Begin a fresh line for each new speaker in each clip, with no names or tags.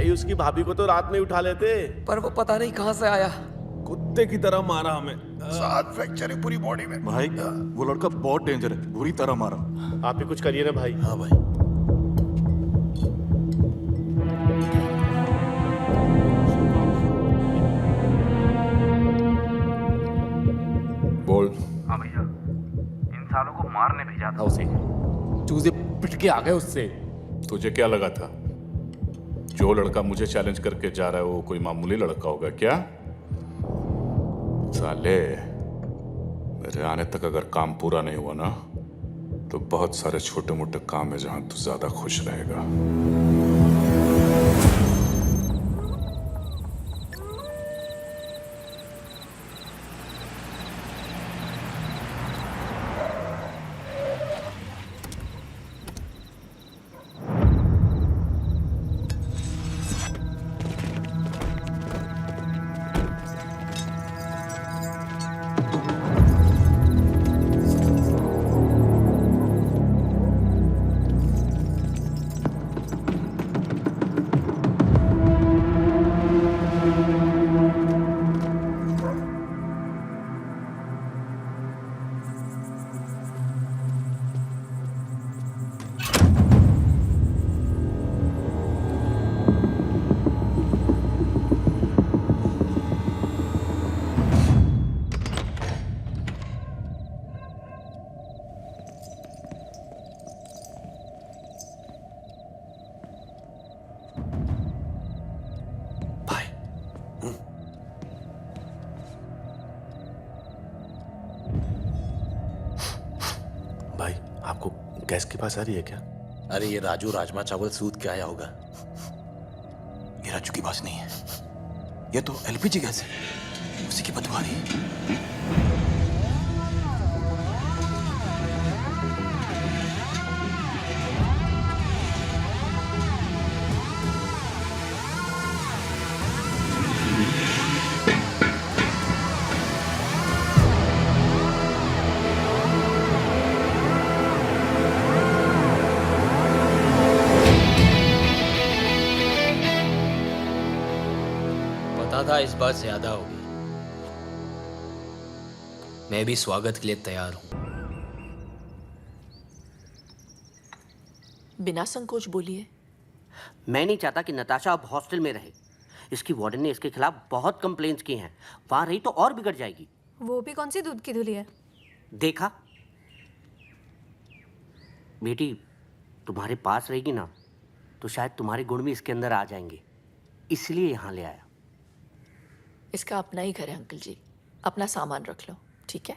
भाई उसकी भाभी को तो रात में उठा लेते।
पर वो पता नहीं कहां से आया,
कुत्ते की तरह मारा हमें।
7 फ्रैक्चर है पूरी बॉडी में।
भाई वो लड़का बहुत डेंजर है, बुरी तरह मारा।
आप ही कुछ करिए ना भाई।
हाँ भाई।
बोल।
हाँ भैया, इन सालों को मारने भेजा था उसे।
चूजे पिट के आ गए उससे।
तुझे क्या लगा था जो लड़का मुझे चैलेंज करके जा रहा है वो कोई मामूली लड़का होगा क्या? साले, मेरे आने तक अगर काम पूरा नहीं हुआ ना तो बहुत सारे छोटे मोटे काम है जहां तू ज्यादा खुश रहेगा।
भाई आपको गैस के पास आ रही है क्या?
अरे ये राजू राजमा चावल सूद के आया होगा।
ये राजू की बात नहीं है, ये तो एलपीजी गैस है, उसी की बदबू आ रही है।
पता था इस बार ज्यादा होगी। मैं भी स्वागत के लिए तैयार हूं।
बिना संकोच बोलिए।
मैं नहीं चाहता कि नताशा अब हॉस्टल में रहे। इसकी वार्डन ने इसके खिलाफ बहुत कंप्लेंट्स की हैं। वहां रही तो और बिगड़ जाएगी।
वो भी कौन सी दूध की धुली है?
देखा बेटी, तुम्हारे पास रहेगी ना तो शायद तुम्हारे गुण भी इसके अंदर आ जाएंगे, इसलिए यहाँ ले आया।
इसका अपना ही घर है अंकल जी, अपना सामान रख लो, ठीक है?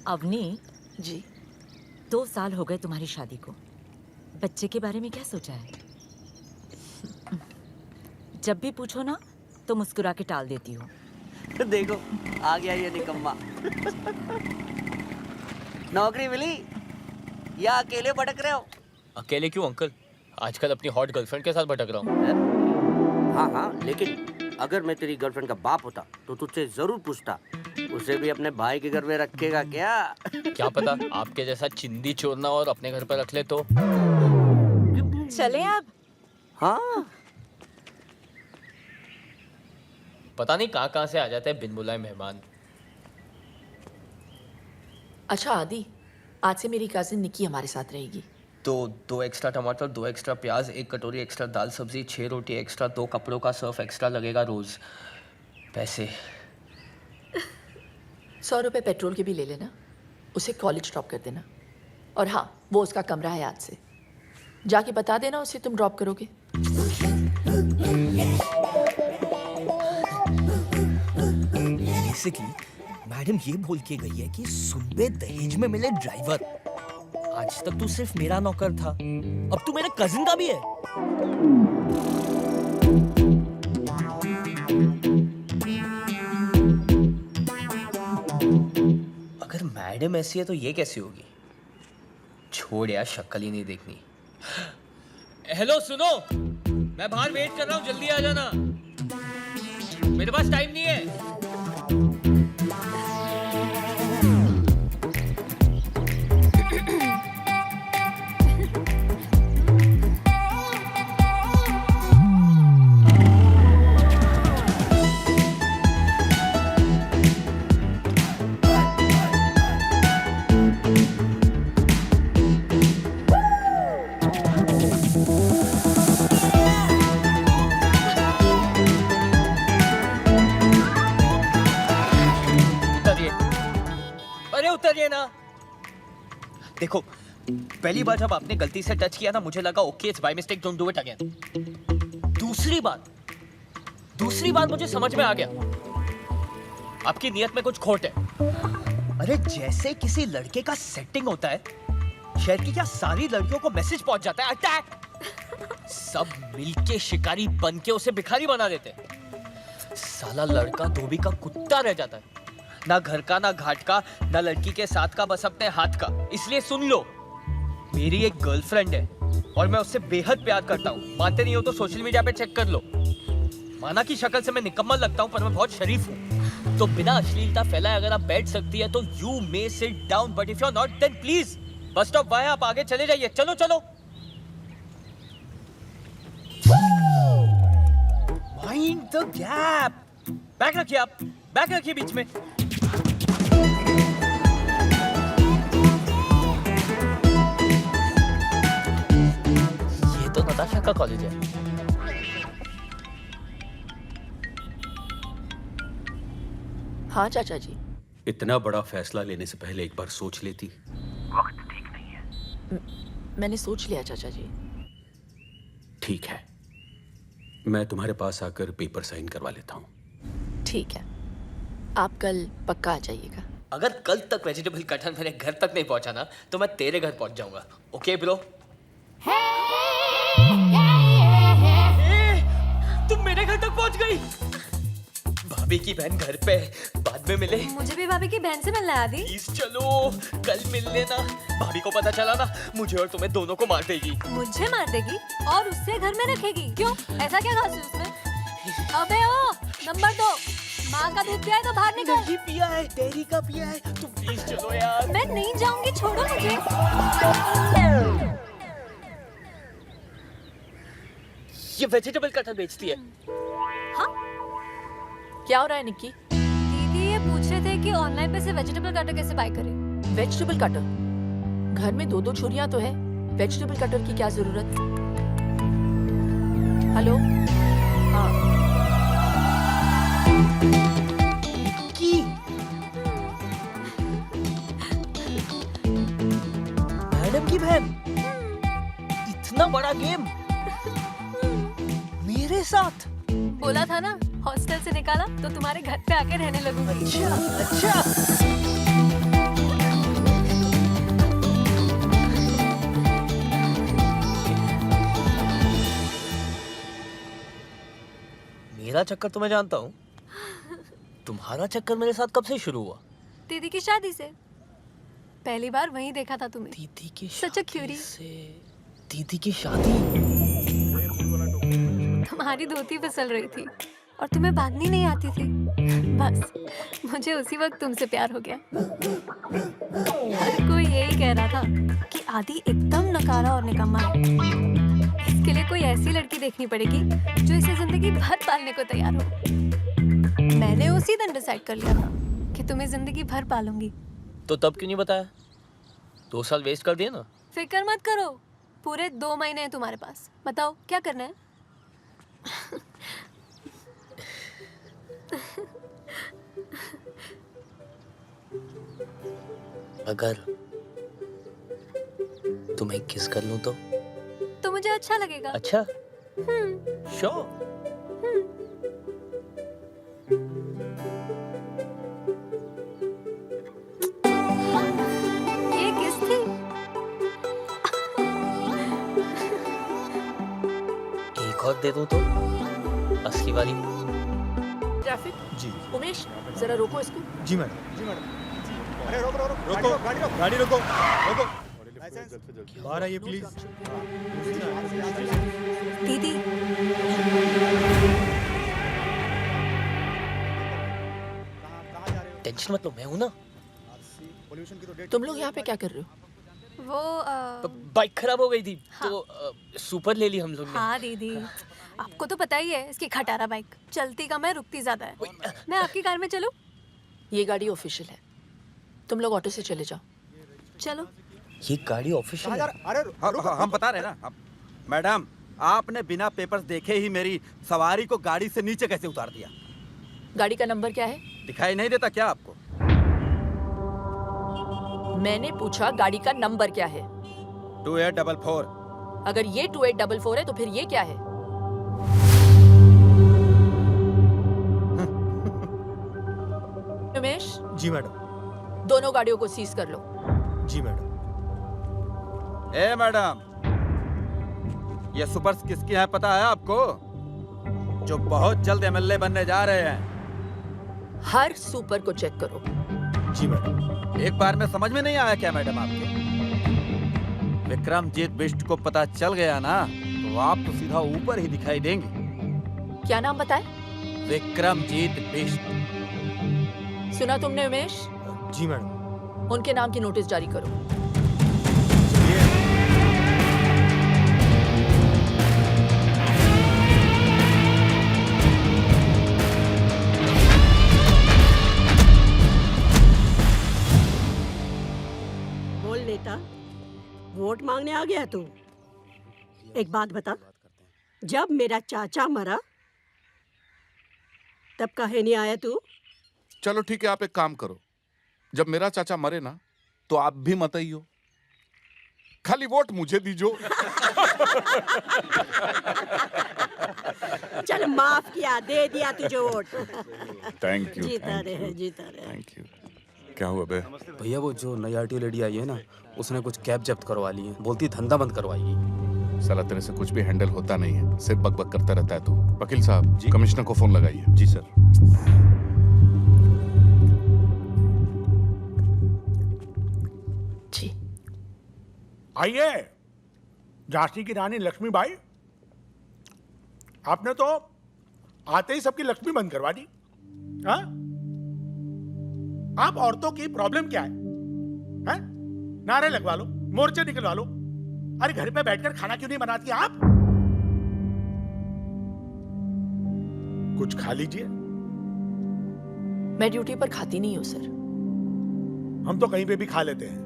अवनी
जी।
2 साल हो गए तुम्हारी शादी को, बच्चे के बारे में क्या सोचा है? जब भी पूछो ना तो मुस्कुरा के टाल देती हो।
देखो आ गया ये निकम्मा। नौकरी मिली या अकेले भटक रहे हो?
अकेले क्यों अंकल, आजकल अपनी हॉट गर्लफ्रेंड के साथ भटक रहा हूँ।
हाँ हाँ, लेकिन अगर मैं तेरी गर्लफ्रेंड का बाप होता तो तुझसे जरूर पूछता, उसे भी अपने भाई के घर में रखेगा क्या?
क्या पता आपके जैसा चिंदी चोरना और अपने घर पर रख ले तो।
चले अब।
हाँ,
पता नहीं कहाँ से आ जाते हैं बिन बुलाए मेहमान।
अच्छा आदि, आज से मेरी कजिन निकी हमारे साथ रहेगी।
तो 2 एक्स्ट्रा टमाटर, 2 एक्स्ट्रा प्याज, 1 कटोरी एक्स्ट्रा दाल सब्जी, 6 रोटी एक्स्ट्रा, 2 कपड़ों का सर्फ एक्स्ट्रा लगेगा रोज। पैसे
100 रुपये पेट्रोल के भी ले लेना, उसे कॉलेज ड्रॉप कर देना। और हाँ, वो उसका कमरा है आज से, जाके बता देना उसे तुम ड्रॉप करोगे।
बेसिकली मैडम ये बोल के गई है कि सुबह दहेज में मिले ड्राइवर। आज तक तू सिर्फ मेरा नौकर था, अब तू मेरे कजिन का भी है।
अगर मैडम ऐसी है तो ये कैसी होगी? छोड़ यार, शक्ल ही नहीं देखनी। हेलो सुनो, मैं बाहर वेट कर रहा हूँ, जल्दी आ जाना, मेरे पास टाइम नहीं है। देखो, पहली बार जब आपने गलती से टच किया ना, मुझे लगा okay it's by mistake, don't do it again. दूसरी बार मुझे समझ में आ गया आपकी नियत में कुछ खोट है। अरे जैसे किसी लड़के का सेटिंग होता है, शहर की क्या सारी लड़कियों को मैसेज पहुंच जाता है अटैक, सब मिलके शिकारी बन के उसे भिखारी बना देते हैं। साला लड़का धोबी का कुत्ता रह जाता है, ना घर का ना घाट का ना लड़की के साथ का, बस अपने हाथ का। इसलिए सुन लो, मेरी एक गर्लफ्रेंड है और मैं उससे बेहद प्यार करता हूँ। मानते नहीं हो तो सोशल मीडिया पे चेक कर लो। माना की शक्ल से मैं निकम्मा लगता हूँ पर मैं बहुत शरीफ हूँ। तो बिना अश्लीलता फैलाए अगर आप बैठ सकती है तो you may sit down, but if you are not then please बस स्टॉप वहाँ आप आगे चले जाइए। चलो चलो। Mind the gap. बैग रखिए, आप बैग रखिए बीच में। ये तो नताशा का कॉलेज है।
हाँ चाचा जी।
इतना बड़ा फैसला लेने से पहले एक बार सोच लेती।
वक्त ठीक नहीं है।
मैंने सोच लिया चाचा जी।
ठीक है, मैं तुम्हारे पास आकर पेपर साइन करवा लेता हूँ।
ठीक है, आप कल पक्का आ जाइएगा।
अगर कल तक वेजिटेबल कटहल मेरे घर तक नहीं पहुंचा ना तो मैं तेरे घर पहुंच जाऊंगा। Okay bro? तुम मेरे घर तक पहुंच गई। भाभी की बहन घर पे, बाद में मिले।
मुझे भी भाभी की बहन से मिलना है आदि।
प्लीज चलो, कल मिल लेना। भाभी को पता चला ना मुझे और तुम्हें दोनों को मार देगी।
मुझे मार देगी और उससे घर में रखेगी? क्यों, ऐसा क्या खास है उसमें? अबे ओ, नंबर 2, माँ का दूध पिया है तो बाहर निकल।
नहीं पिया है, डेयरी का पिया है। तुम प्लीज चलो यार।
मैं नहीं जाऊंगी, छोड़ो मुझे।
ये वेजिटेबल कटहल बेचती है।
हाँ?
क्या हो रहा है निक्की?
दीदी ये पूछ रहे थे कि ऑनलाइन पे से वेजिटेबल कटर कैसे बाय करें।
Vegetable cutter? घर में 2-2 छुरियां तो है, वेजिटेबल कटर की क्या जरूरत? हेलो? हाँ।
की मैडम की बहन, इतना बड़ा गेम मेरे साथ?
बोला था ना, हॉस्टल से निकाला तो तुम्हारे घर पे आके रहने लगूंगी।
अच्छा अच्छा। मेरा चक्कर तो मैं जानता हूँ, तुम्हारा चक्कर मेरे साथ कब से शुरू हुआ?
दीदी की शादी से। पहली बार वहीं देखा था तुम्हें।
दीदी की
Such a
शादी
cutie.
से? दीदी की शादी?
तुम्हारी धोती फिसल रही थी और तुम्हें बांधनी नहीं आती थी। बस मुझे उसी वक्त तुमसे प्यार हो गया। हर कोई यही कह रहा था कि आदि एकदम नकारा और निकम्मा है। इसके लिए कोई ऐसी लड़की देखनी पड़ेगी जो इसे जिंदगी भर पालने को तैयार हो। मैंने उसी दिन डिसाइड कर लिया था कि तुम्हें जिंदगी भर पालूंगी।
तो तब क्यों नहीं बताया? 2 साल वेस्ट कर दिए ना।
फिक्र मत करो, पूरे 2 महीने हैं तुम्हारे पास। बताओ क्या करना है?
अगर तुम्हें किस कर लूं तो
मुझे अच्छा लगेगा।
अच्छा? श्योर।
ये किस थी?
एक और दे दूं तो? असली वाली।
ट्रैफिक? जी। उमेश, जरा रोको इसको।
जी मैडम। अरे रोको गाड़ी रोको। बाहर आइए प्लीज।
दीदी
टेंशन मत लो, मैं हूं ना।
तुम लोग यहाँ पे क्या कर रहे हो?
वो
बाइक खराब हो गई थी तो सुपर ले ली हम लोग ने।
हाँ दीदी, आपको तो पता ही है इसकी खटारा बाइक चलती कम है, रुकती ज्यादा है। मैं आपकी कार में चलूं?
ये गाड़ी ऑफिशियल है, तुम लोग ऑटो से चले जाओ।
चलो।
ये गाड़ी ऑफिशियल है?
अरे हम बता रहे हैं ना मैडम, आपने बिना पेपर्स देखे ही मेरी सवारी को गाड़ी से नीचे कैसे उतार दिया?
गाड़ी का नंबर क्या है?
दिखाई नहीं देता क्या आपको?
मैंने पूछा गाड़ी का नंबर क्या है?
2844।
अगर ये 2844 है तो फिर ये क्या है? उमेश,
जी मैडम।
दोनों गाड़ियों को सीज कर लो।
जी मैडम।
ए मैडम, ये सुपर्स किसकी हैं पता है आपको? जो बहुत जल्द एमएलए बनने जा रहे हैं।
हर सुपर को चेक करो।
जी मैडम।
एक बार में समझ में नहीं आया क्या मैडम आपके? विक्रमजीत बिष्ट को पता चल गया ना तो आप तो सीधा ऊपर ही दिखाई देंगे।
क्या नाम बताए?
विक्रमजीत बिष्ट।
सुना तुमने उमेश?
जी मैडम।
उनके नाम की नोटिस जारी करो।
बोल नेता, वोट मांगने आ गया तू? एक बात बता, जब मेरा चाचा मरा तब काहे नहीं आया तू?
चलो ठीक है, आप एक काम करो, जब मेरा चाचा मरे ना तो आप भी मत आइयो, खाली वोट मुझे दीजो।
चल माफ किया, दे दिया तुझे वोट।
Thank you.
जीता रहे, जीता रहे।
Thank you. क्या हुआ बे?
भैया वो जो नई आरटीओ लेडी आई है ना, उसने कुछ कैब जब्त करवा ली है, बोलती धंधा बंद करवाएगी।
साला तेरे से कुछ भी हैंडल होता नहीं है, सिर्फ बकबक करता रहता है तू। वकील साहब जी, कमिश्नर को फोन लगाइए।
जी सर।
जी
आइए, झांसी की रानी लक्ष्मीबाई, आपने तो आते ही सबकी लक्ष्मी बंद करवा दी। हाँ? आप औरतों की प्रॉब्लम क्या है? हैं? नारे लगवा लो, मोर्चे निकलवा लो। अरे घर पे बैठकर खाना क्यों नहीं बनाती आप? कुछ खा लीजिए।
मैं ड्यूटी पर खाती नहीं हूँ सर।
हम तो कहीं पे भी खा लेते हैं।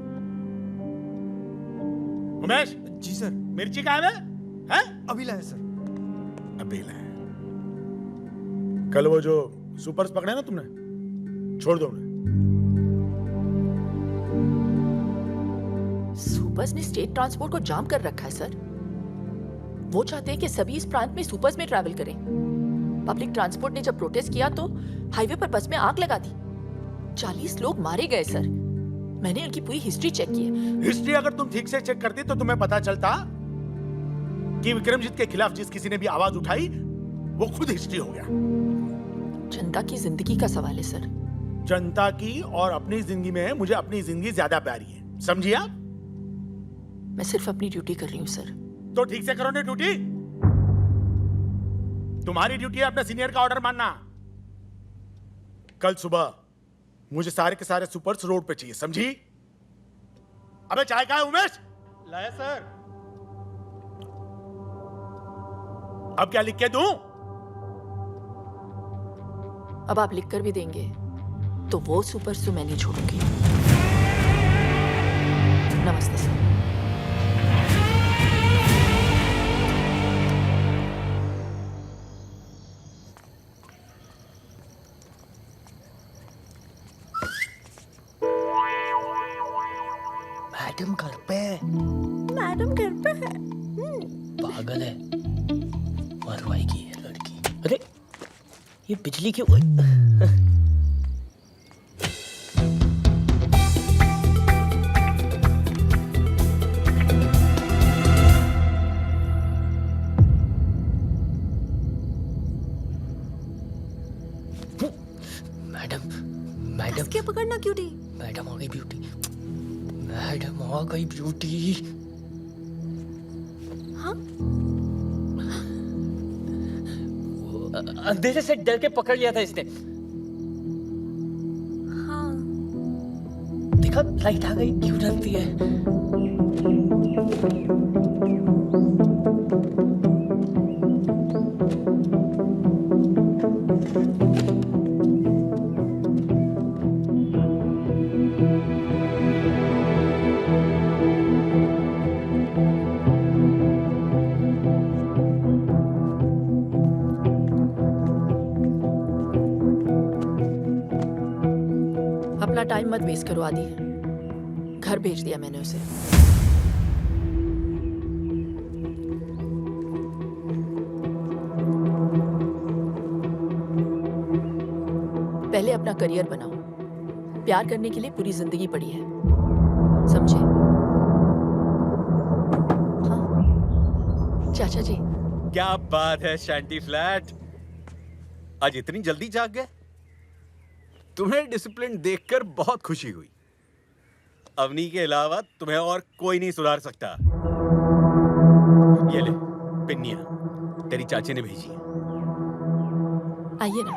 उमेश।
जी सर।
मिर्ची कहाँ है? हैं?
अभी लाए सर।
अभी लाए। कल वो जो सुपर्स पकड़े ना तुमने, छोड़ दो उन्हें।
सुपर्स ने स्टेट ट्रांसपोर्ट को जाम कर रखा है सर। वो चाहते हैं कि सभी इस प्रांत में सुपर्स में ट्रैवल करें। पब्लिक ट्रांसपोर्ट ने जब प्रोटेस्ट किया तो हाईवे पर बस में आग लगा दी। 40 लोग मारे गए सर। मैंने उनकी पूरी हिस्ट्री चेक की है।
हिस्ट्री अगर तुम ठीक से चेक करती तो तुम्हें पता चलता कि विक्रमजीत के खिलाफ जिस किसी ने भी आवाज उठाई वो खुद हिस्ट्री हो गया।
जनता की जिंदगी का सवाल है सर।
जनता की और अपनी जिंदगी में मुझे अपनी जिंदगी ज्यादा प्यारी है, समझिए आप?
मैं सिर्फ अपनी ड्यूटी कर रही हूँ सर।
तो ठीक से करो ना ड्यूटी। तुम्हारी ड्यूटी है अपने सीनियर का ऑर्डर मानना। कल सुबह मुझे सारे के सारे सुपर्स रोड पे चाहिए, समझी? अबे चाय कहाँ है उमेश? लाया सर। अब क्या लिख के दूं?
अब आप लिख कर भी देंगे तो वो सुपर्स तो मैं नहीं छोड़ूंगी। नमस्ते सर।
मैडम घर पे है।
मैडम घर पे है।
पागल है, मरवाएगी ये लड़की। अरे ये बिजली क्यों? मैडम
क्या पकड़ना क्यूटी?
मैडम आ गई ब्यूटी। मैडम आ गई ब्यूटी।
हाँ?
अंधेरे से डर के पकड़ लिया था इसने।
हाँ।
देखा लाइट आ गई, क्यों डरती है?
अपना टाइम मत वेस्ट करो आदि। घर भेज दिया मैंने उसे। पहले अपना करियर बनाओ। प्यार करने के लिए पूरी जिंदगी पड़ी है, समझे? हाँ चाचा जी।
क्या बात है शैंटी फ्लैट, आज इतनी जल्दी जाग गए? तुम्हें डिसिप्लिन देखकर बहुत खुशी हुई। अवनी के अलावा तुम्हें और कोई नहीं सुधार सकता। ये ले पिन्निया, तेरी चाची ने भेजी है।
आइए ना।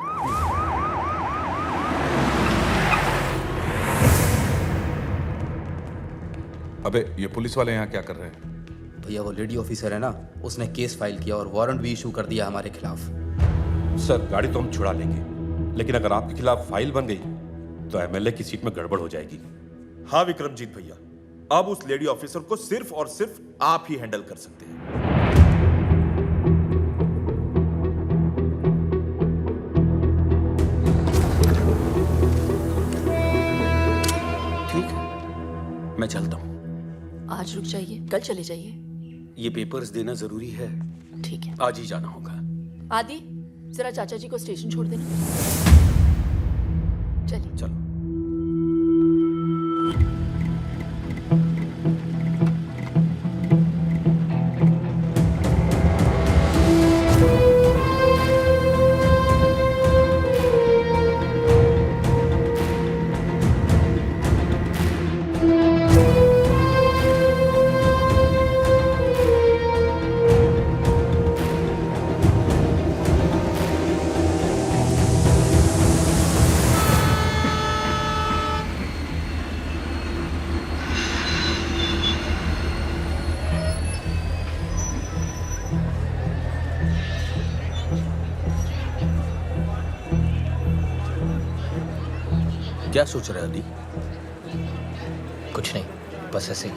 अबे ये पुलिस वाले यहाँ क्या कर रहे हैं?
भैया वो लेडी ऑफिसर है ना, उसने केस फाइल किया और वारंट भी इशू कर दिया हमारे खिलाफ।
सर गाड़ी तो हम छुड़ा लेंगे, लेकिन अगर आपके खिलाफ फाइल बन गई तो एमएलए की सीट में गड़बड़ हो जाएगी।
हाँ विक्रमजीत भैया, अब उस लेडी ऑफिसर को सिर्फ और सिर्फ आप ही हैंडल कर सकते हैं।
ठीक है, मैं चलता हूँ।
आज रुक जाइए, कल चले जाइए।
ये पेपर्स देना जरूरी है।
ठीक है,
आज ही जाना होगा।
आदि जरा चाचा जी को स्टेशन छोड़ देना। चलिए
चलो। क्या सोच रहे अली?
कुछ नहीं, बस ऐसे ही।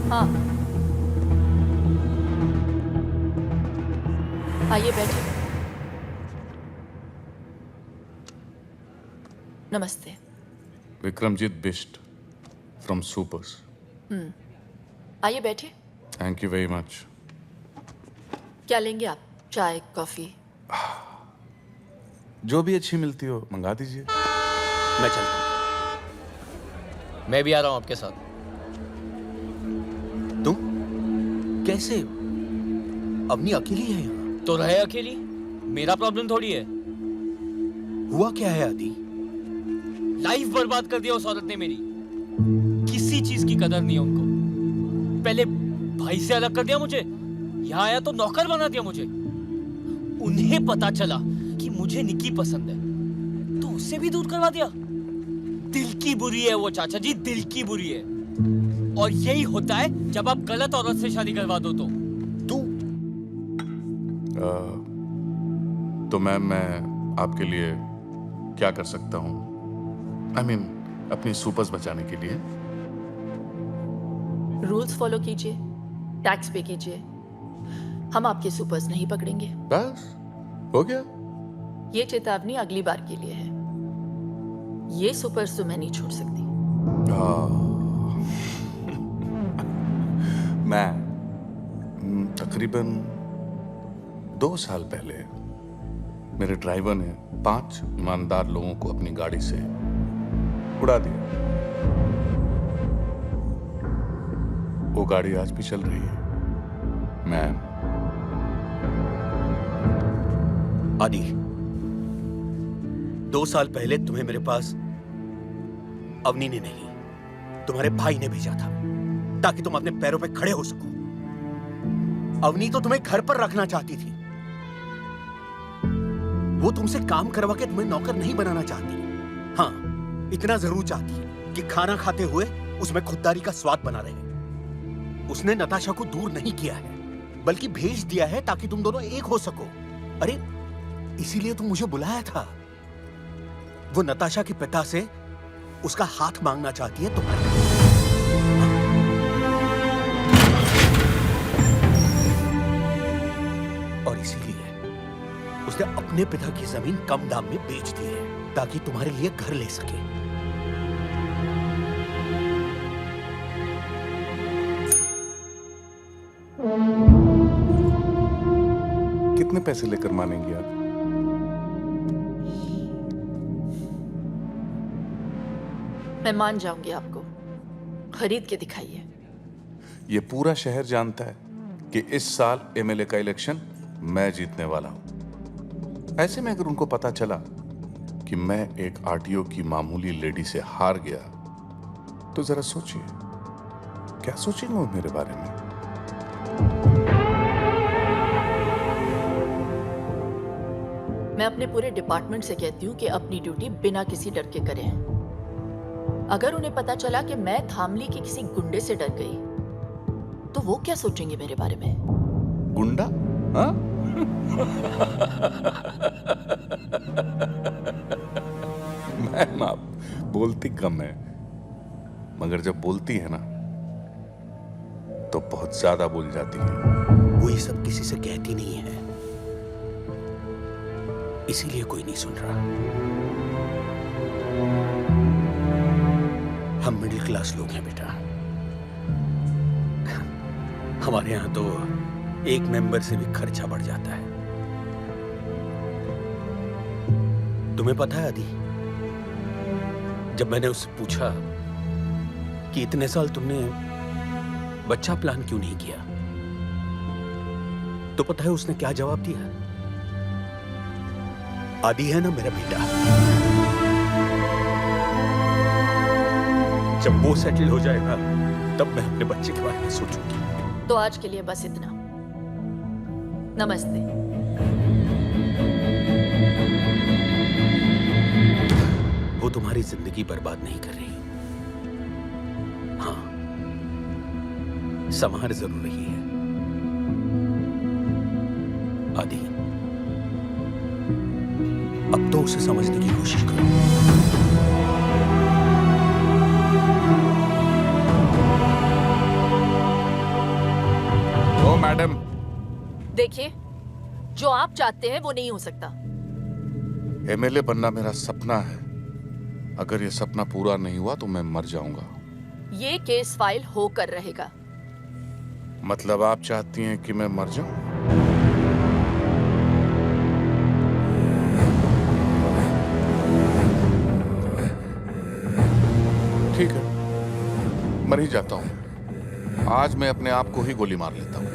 हाँ आइए बैठिए। नमस्ते।
Vikramjit Bisht from supers.
आइए बैठिए।
Thank you very much.
क्या लेंगे आप? चाय, कॉफी?
जो भी अच्छी मिलती हो मंगा दीजिए।
मैं चलता हूँ।
मैं भी आ रहा हूँ आपके साथ।
तुम कैसे? अवनी अकेली है यहाँ?
तो रहे अकेली, मेरा प्रॉब्लम थोड़ी है।
हुआ क्या है आदि?
लाइफ बर्बाद कर दिया उस औरत ने मेरी। किसी चीज की कदर नहीं है उनको। पहले भाई से अलग कर दिया मुझे, यहाँ आया तो नौकर बना दिया मुझे। उन्हें पता चला कि मुझे निकी पसंद है तो उससे भी दूर करवा दिया। दिल की बुरी है वो चाचा जी, दिल की बुरी है। और यही होता है जब आप गलत औरत से शादी करवा दो तो।
तो मैम मैं आपके लिए क्या कर सकता हूँ? I mean, अपनी सुपर्स बचाने के लिए।
रूल्स फॉलो कीजिए, टैक्स पे कीजिए। हम आपके सुपर्स नहीं पकड़ेंगे।
बस हो गया।
ये चेतावनी अगली बार के लिए है। ये सुपर्स तो मैं नहीं छोड़ सकती।
मैं तकरीबन 2 साल पहले मेरे ड्राइवर ने 5 ईमानदार लोगों को अपनी गाड़ी से उड़ा दिया। वो गाड़ी आज भी चल रही है। मैं
आदि 2 साल पहले तुम्हें मेरे पास अवनी ने नहीं, तुम्हारे भाई ने भेजा था ताकि तुम अपने पैरों पे खड़े हो सको। अवनी तो तुम्हें घर पर रखना चाहती थी। वो तुमसे काम करवा के तुम्हें नौकर नहीं बनाना चाहती। हाँ, इतना जरूर चाहती है कि खाना खाते हुए उसमें खुददारी का स्वाद बना रहे। उसने नताशा को दूर नहीं किया है, बल्कि भेज दिया है ताकि तुम दोनों एक हो सको। अरे इसीलिए तुम मुझे बुलाया था। वो नताशा के पिता से उसका हाथ मांगना चाहती है तुम्हारे। और इसीलिए उसने अपने पिता की जमीन कम दाम में बेच दी है ताकि तुम्हारे लिए घर ले सके।
कितने पैसे लेकर मानेंगी आप?
मैं मान जाऊंगी आपको, खरीद के दिखाइए।
ये पूरा शहर जानता है कि इस साल एमएलए का इलेक्शन मैं जीतने वाला हूं। ऐसे में अगर उनको पता चला कि मैं एक आरटीओ की मामूली लेडी से हार गया तो जरा सोचिए, क्या सोचेंगे वो मेरे बारे में?
मैं अपने पूरे डिपार्टमेंट से कहती हूँ कि अपनी ड्यूटी बिना किसी डर के करें। अगर उन्हें पता चला कि मैं धामली के किसी गुंडे से डर गई तो वो क्या सोचेंगे मेरे बारे में?
गुंडा? हाँ? मैम, आप बोलती कम है, मगर जब बोलती है ना तो बहुत ज्यादा बोल जाती है।
वो ये सब किसी से कहती नहीं है, इसीलिए कोई नहीं सुन रहा। हम मिडिल क्लास लोग हैं बेटा। हमारे यहां तो एक मेंबर से भी खर्चा बढ़ जाता है। तुम्हें पता है आदि, जब मैंने उससे पूछा कि इतने साल तुमने बच्चा प्लान क्यों नहीं किया, तो पता है उसने क्या जवाब दिया? आदि है ना मेरा बेटा, जब वो सेटल हो जाएगा तब मैं अपने बच्चे के बारे में सोचूंगी।
तो आज के लिए बस इतना। नमस्ते।
वो तुम्हारी जिंदगी बर्बाद नहीं कर रही। हाँ, संभार जरूर रही है। आदि, अब तो उसे समझने की कोशिश करो।
ओ मैडम,
देखिए, जो आप चाहते हैं वो नहीं हो सकता।
एमएलए बनना मेरा सपना है। अगर ये सपना पूरा नहीं हुआ तो मैं मर जाऊंगा।
ये केस फाइल होकर रहेगा।
मतलब आप चाहती हैं कि मैं मर जाऊं? ठीक है, मर ही जाता हूं। आज मैं अपने आप को ही गोली मार लेता हूं।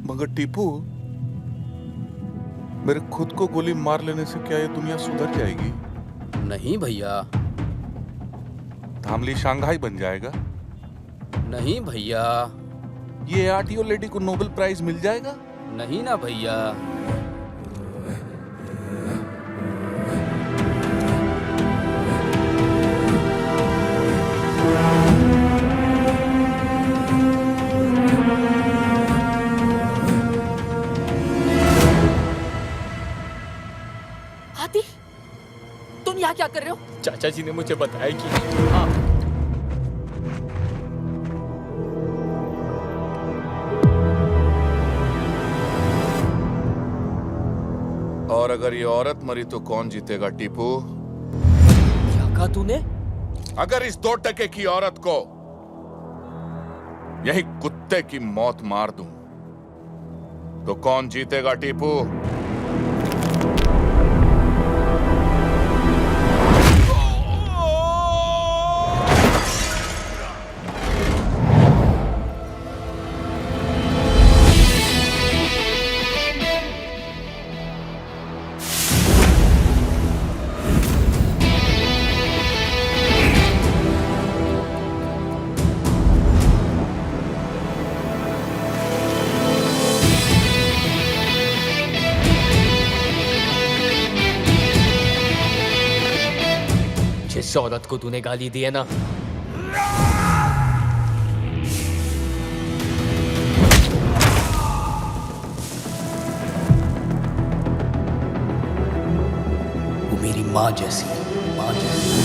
मगर टीपू, मेरे खुद को गोली मार लेने से क्या ये दुनिया सुधर जाएगी?
नहीं भैया।
धामली शंघाई बन जाएगा?
नहीं भैया।
ये आरटीओ लेडी को नोबेल प्राइज मिल जाएगा?
नहीं ना भैया।
आदि, तुम यहाँ क्या कर रहे हो?
चाचा जी ने मुझे बताया कि आप
और अगर ये औरत मरी तो कौन जीतेगा टीपू?
क्या कहा तूने?
अगर इस 2 टके की औरत को यही कुत्ते की मौत मार दूं तो कौन जीतेगा टीपू?
जिस औरत को तूने गाली दी है ना, मेरी माँ जैसी है, माँ जैसी।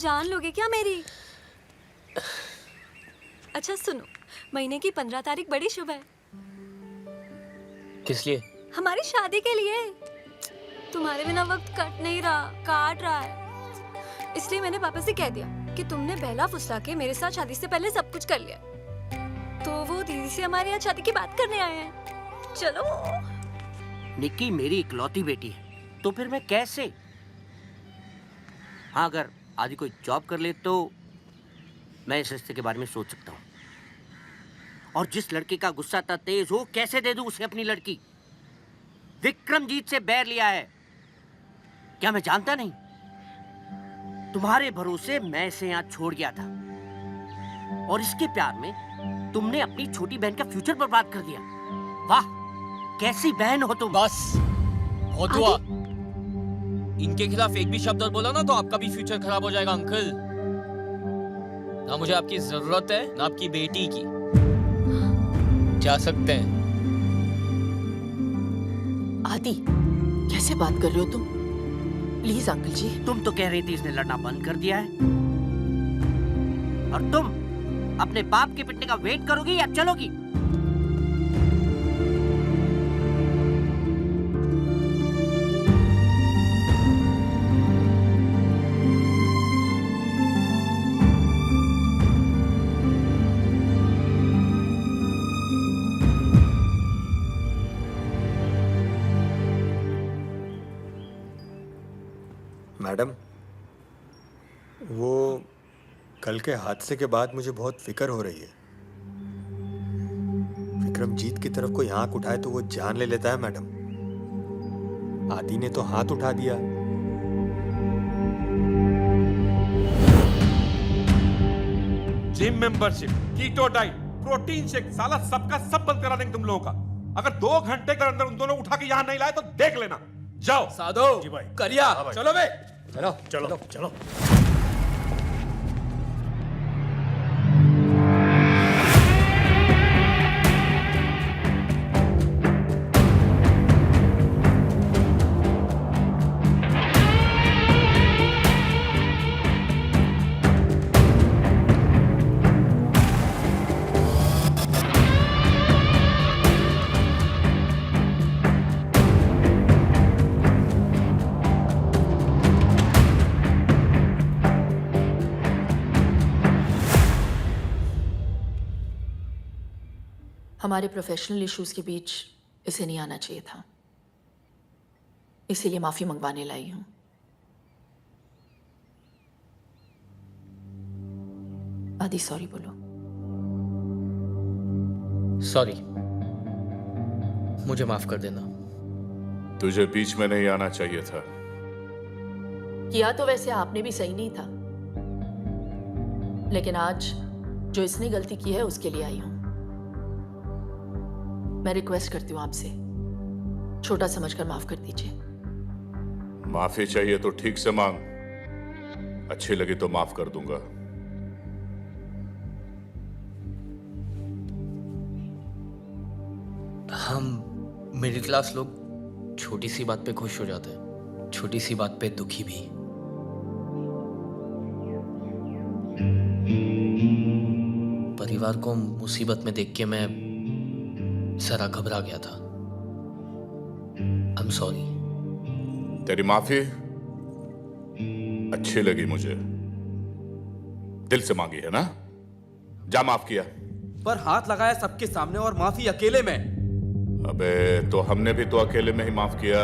जान लोगे क्या मेरी? अच्छा सुनो, महीने की 15 तारीख बड़ी शुभ है।
किस लिए?
हमारी शादी के लिए। तुम्हारे बिना वक्त कट नहीं रहा, काट रहा है। इसलिए मैंने पापा से कह दिया कि तुमने बहला फुसला के मेरे साथ शादी से पहले सब कुछ कर लिया, तो वो दीदी से हमारे यहाँ शादी की बात करने आए हैं। चलो।
निक्की मेरी इकलौती बेटी है, तो फिर मैं कैसे? हाँ, अगर आदि कोई जॉब कर ले तो मैं इस रिश्ते के बारे में सोच सकता हूँ। और जिस लड़के का गुस्सा इतना तेज हो, कैसे दे दूं उसे अपनी लड़की? विक्रमजीत से बैर लिया है, क्या मैं जानता नहीं? तुम्हारे भरोसे मैं इसे यहाँ छोड़ गया था, और इसके प्यार में तुमने अपनी छोटी बहन का फ्यूचर बर्बाद कर दिया। वाह, कैसी बहन हो तुम।
बस बहुत हुआ। इनके खिलाफ एक भी शब्द और बोला ना तो आपका भी फ्यूचर खराब हो जाएगा अंकल। ना मुझे आपकी जरूरत है, ना आपकी बेटी की। जा सकते हैं।
आदि, कैसे बात कर रहे हो तुम? प्लीज अंकल जी।
तुम तो कह रही थी इसने लड़ना बंद कर दिया है, और तुम अपने बाप के पिटने का वेट करोगी या चलोगी?
मैडम, वो कल के हादसे के बाद मुझे बहुत फिक्र हो रही है। विक्रमजीत की तरफ कोई आंख उठाए तो वो जान ले लेता है मैडम। आदि ने तो हाथ उठा दिया।
Gym membership, keto diet, protein shake, साला सबका सब बंद करा देंगे तुम लोगों का। अगर 2 घंटे के अंदर उन दोनों उठा के यहाँ नहीं लाए तो देख लेना। जाओ।
साधो
जी भाई।
करिया
हाँ भाई।
चलो बे।
चलो
चलो चलो।
हमारे प्रोफेशनल इश्यूज के बीच इसे नहीं आना चाहिए था, इसीलिए माफी मंगवाने लाई हूं। आदि सॉरी बोलो।
सॉरी, मुझे माफ कर देना।
तुझे बीच में नहीं आना चाहिए था।
किया तो वैसे आपने भी सही नहीं था, लेकिन आज जो इसने गलती की है उसके लिए आई हूं। मैं रिक्वेस्ट करती हूँ आपसे, छोटा समझकर माफ कर दीजिए।
माफी चाहिए तो ठीक से मांग, अच्छी लगी तो माफ कर दूंगा।
हम मिडिल क्लास लोग छोटी सी बात पे खुश हो जाते हैं, छोटी सी बात पे दुखी भी। परिवार को मुसीबत में देख के मैं जरा घबरा गया था। I'm sorry।
तेरी माफी अच्छी लगी मुझे, दिल से मांगी है ना? जा माफ किया।
पर हाथ लगाया सबके सामने और माफी अकेले में।
अबे तो हमने भी तो अकेले में ही माफ किया,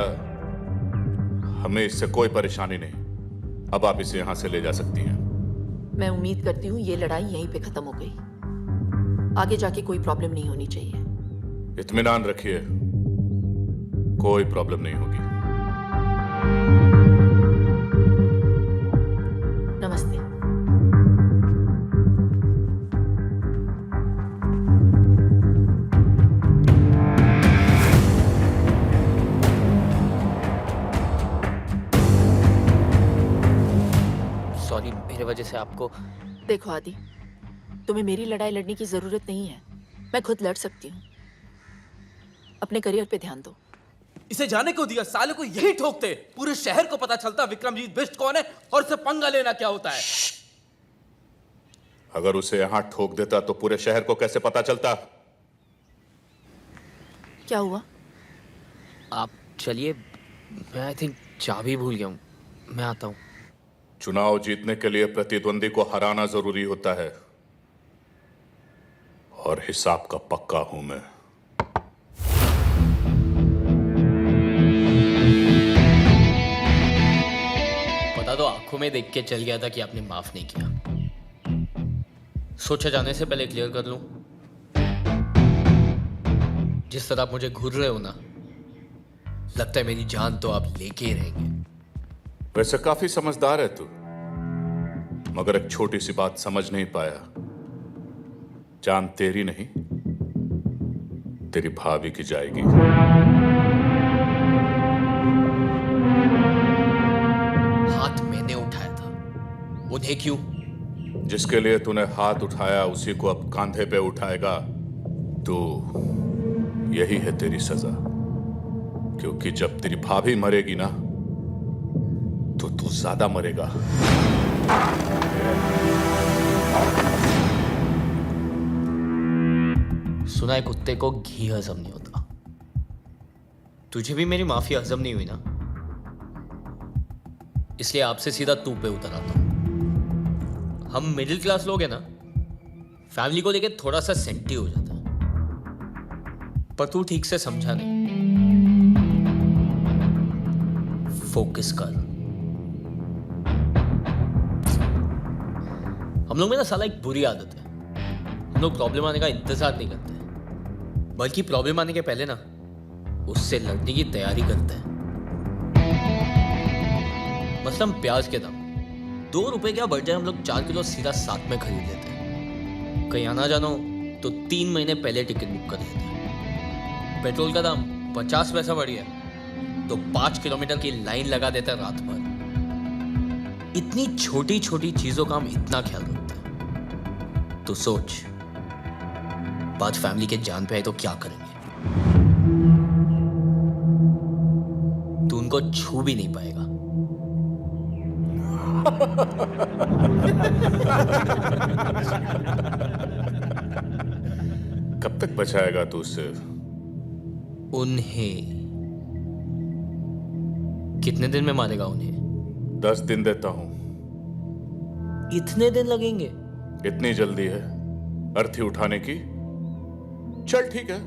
हमें इससे कोई परेशानी नहीं। अब आप इसे यहां से ले जा सकती हैं।
मैं उम्मीद करती हूँ ये लड़ाई यहीं पे खत्म हो गई, आगे जाके कोई प्रॉब्लम नहीं होनी चाहिए।
इत्मीनान रखिए, कोई प्रॉब्लम नहीं होगी।
नमस्ते।
सॉरी, मेरे वजह से आपको।
देखो आदि, तुम्हें मेरी लड़ाई लड़ने की जरूरत नहीं है, मैं खुद लड़ सकती हूँ। अपने करियर पे ध्यान दो।
इसे जाने को दिया, साले को यही ठोकते। पूरे शहर को पता चलता विक्रमजीत बिष्ट कौन है और उसे पंगा लेना क्या होता है।
अगर उसे यहां ठोक देता तो पूरे शहर को कैसे पता चलता?
क्या हुआ?
आप चलिए, मैं आई थिंक चाबी भूल गया हूँ, मैं आता हूँ।
चुनाव जीतने के लिए प्रतिद्वंदी को हराना जरूरी होता है, और हिसाब का पक्का हूं मैं।
पता तो आंखों में देख के चल गया था कि आपने माफ नहीं किया। सोचा जाने से पहले क्लियर कर लूं, जिस तरह आप मुझे घूर रहे हो ना, लगता है मेरी जान तो आप लेके ही रहेंगे।
वैसे काफी समझदार है तू, मगर एक छोटी सी बात समझ नहीं पाया। जान तेरी नहीं, तेरी भाभी की जाएगी।
हाथ मैंने उठाया था, उन्हें क्यों?
जिसके लिए तूने हाथ उठाया उसी को अब कांधे पे उठाएगा तो यही है तेरी सजा। क्योंकि जब तेरी भाभी मरेगी ना तो तू ज्यादा मरेगा।
सुना है कुत्ते को घी हजम नहीं होता। तुझे भी मेरी माफी हजम नहीं हुई ना, इसलिए आपसे सीधा तू पे उतर आता हूं। हम मिडिल क्लास लोग हैं ना, फैमिली को लेके थोड़ा सा सेंटी हो जाता है, पर तू ठीक से समझा नहीं। फोकस कर। हम लोग में ना साला एक बुरी आदत है, हम लोग प्रॉब्लम आने का इंतजार नहीं करते, बल्कि प्रॉब्लम आने के पहले ना उससे लड़ने की तैयारी करते हैं। मसलन प्याज के दाम 2 रुपए क्या बढ़ जाए, हम लोग 4 किलो सीधा साथ में खरीद लेते हैं। कहीं आना जाना हो तो 3 महीने पहले टिकट बुक कर लेते हैं। पेट्रोल का दाम 50 पैसा बढ़ गया तो 5 किलोमीटर की लाइन लगा देते हैं रात भर। इतनी छोटी छोटी चीजों का हम इतना ख्याल रखते हैं। तो सोच, बात फैमिली के जान पे आए तो क्या करेंगे? तू उनको छू भी नहीं पाएगा।
कब तक बचाएगा तू उससे?
उन्हें कितने दिन में मारेगा उन्हें?
10 दिन देता हूं।
इतने दिन लगेंगे?
इतनी जल्दी है अर्थी उठाने की? चल ठीक है,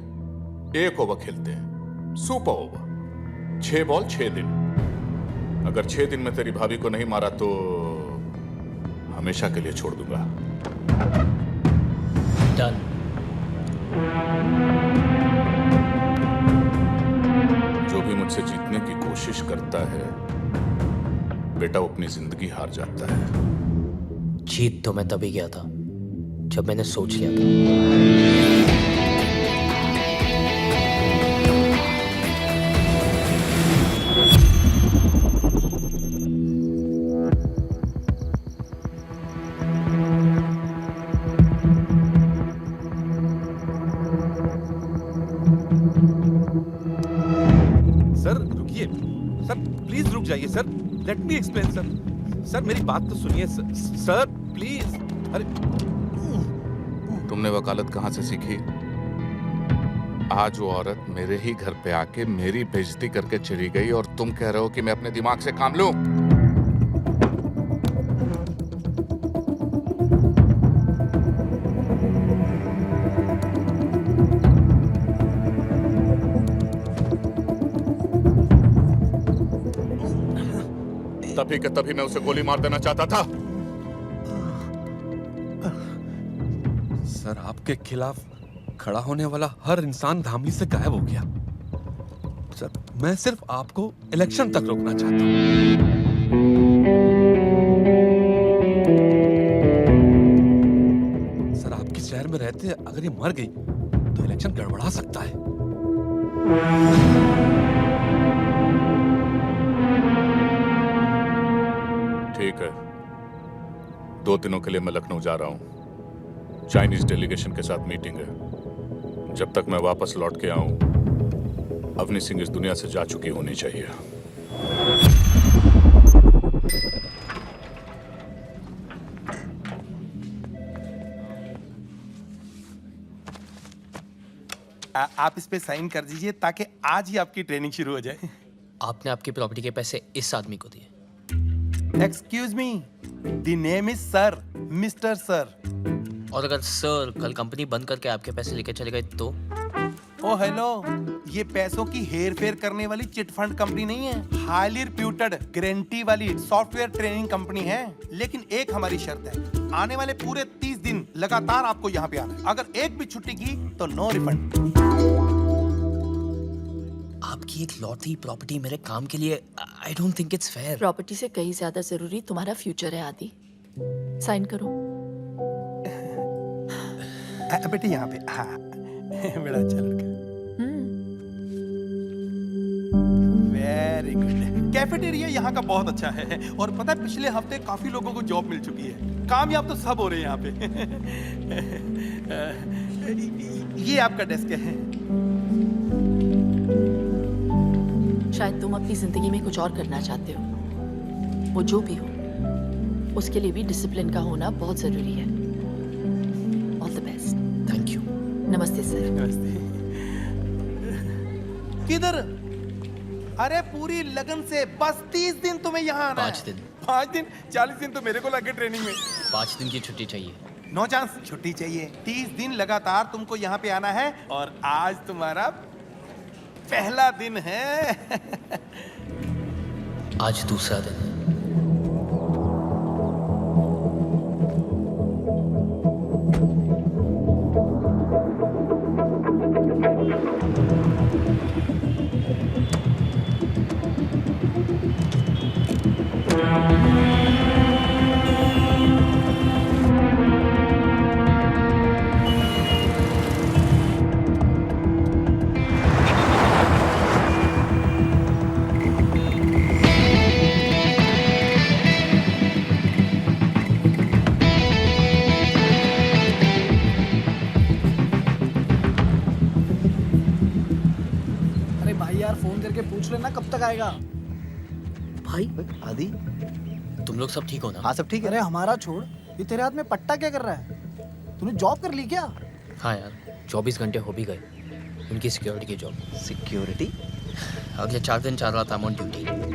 1 ओवर खेलते हैं, सुपर ओवर। 6 बॉल 6 दिन। अगर 6 दिन में तेरी भाभी को नहीं मारा तो हमेशा के लिए छोड़ दूंगा।
डन।
जो भी मुझसे जीतने की कोशिश करता है बेटा, वो अपनी जिंदगी हार जाता है।
जीत तो मैं तभी गया था जब मैंने सोच लिया था।
सर रुकिए, सर प्लीज रुक जाइए sir, let me explain sir. Sir मेरी बात तो सुनिए सर प्लीज। अरे
तुमने वकालत कहां से सीखी? आज वो औरत मेरे ही घर पे आके मेरी बेइज्जती करके चली गई और तुम कह रहे हो कि मैं अपने दिमाग से काम लूं? तभी के तभी मैं उसे गोली मार देना चाहता था।
सर आपके खिलाफ खड़ा होने वाला हर इंसान धामली से गायब हो गया। सर मैं सिर्फ आपको इलेक्शन तक रोकना चाहता हूं। सर आपके शहर में रहते अगर ये मर गई तो इलेक्शन गड़बड़ा सकता है।
ठीक है, 2 दिनों के लिए मैं लखनऊ जा रहा हूं। चाइनीज डेलीगेशन के साथ मीटिंग है। जब तक मैं वापस लौट के आऊं, अवनी सिंह इस दुनिया से जा चुकी होनी चाहिए।
आप इस पे साइन कर दीजिए ताकि आज ही आपकी ट्रेनिंग शुरू हो जाए।
आपने आपकी प्रॉपर्टी के पैसे इस आदमी को दिए?
Excuse me, the name is sir, mister sir.
और अगर सर कल कंपनी बंद करके आपके पैसे लेके चले गए तो?
ओ हेलो, ये पैसों की हेर फेर करने वाली चिट फंड कंपनी नहीं है। हाईली रिप्यूटेड गारंटी वाली सॉफ्टवेयर ट्रेनिंग कंपनी है। लेकिन एक हमारी शर्त है, आने वाले पूरे 30 दिन लगातार आपको यहाँ पे आना है। अगर एक भी छुट्टी की तो नो रिफंड।
आपकी एक लौटी प्रॉपर्टी मेरे काम के लिए, I don't think it's fair.
Property से कहीं ज्यादा जरूरी तुम्हारा फ्यूचर है आदि। साइन करो।
बेटे यहाँ पे, हाँ बड़ा अच्छा लड़का। Very good. कैफेटेरिया यहाँ का बहुत अच्छा है और पता है पिछले हफ्ते काफी लोगों को जॉब मिल चुकी है। कामयाब तो सब हो रहे हैं यहाँ पे। ये आपका डेस्क है।
शायद तुम अपनी जिंदगी में कुछ और करना चाहते हो। वो जो भी हो, उसके लिए भी डिसिप्लिन का होना बहुत जरूरी है। All the best.
Thank you.
नमस्ते सर।
नमस्ते। किधर? अरे पूरी लगन से बस 30 दिन तुम्हें यहाँ आना
5 दिन।
5 दिन? 40 दिन तो मेरे को लगे ट्रेनिंग में।
5 दिन की छुट्टी चाहिए।
नो चांस, छुट्टी चाहिए। 30 दिन लगातार तुमको यहाँ पे आना है और आज तुम्हारा पहला दिन है।
आज दूसरा दिन है।
वरना कब तक आएगा?
भाई आदि, तुम लोग सब ठीक हो ना?
हाँ सब ठीक है। अरे हमारा छोड़, ये तेरे हाथ में पट्टा क्या कर रहा है? तूने जॉब कर ली क्या?
हाँ यार, 24 घंटे हो भी गए उनकी सिक्योरिटी की जॉब।
सिक्योरिटी?
अगले 4 दिन चाह रहा था ऑन ड्यूटी।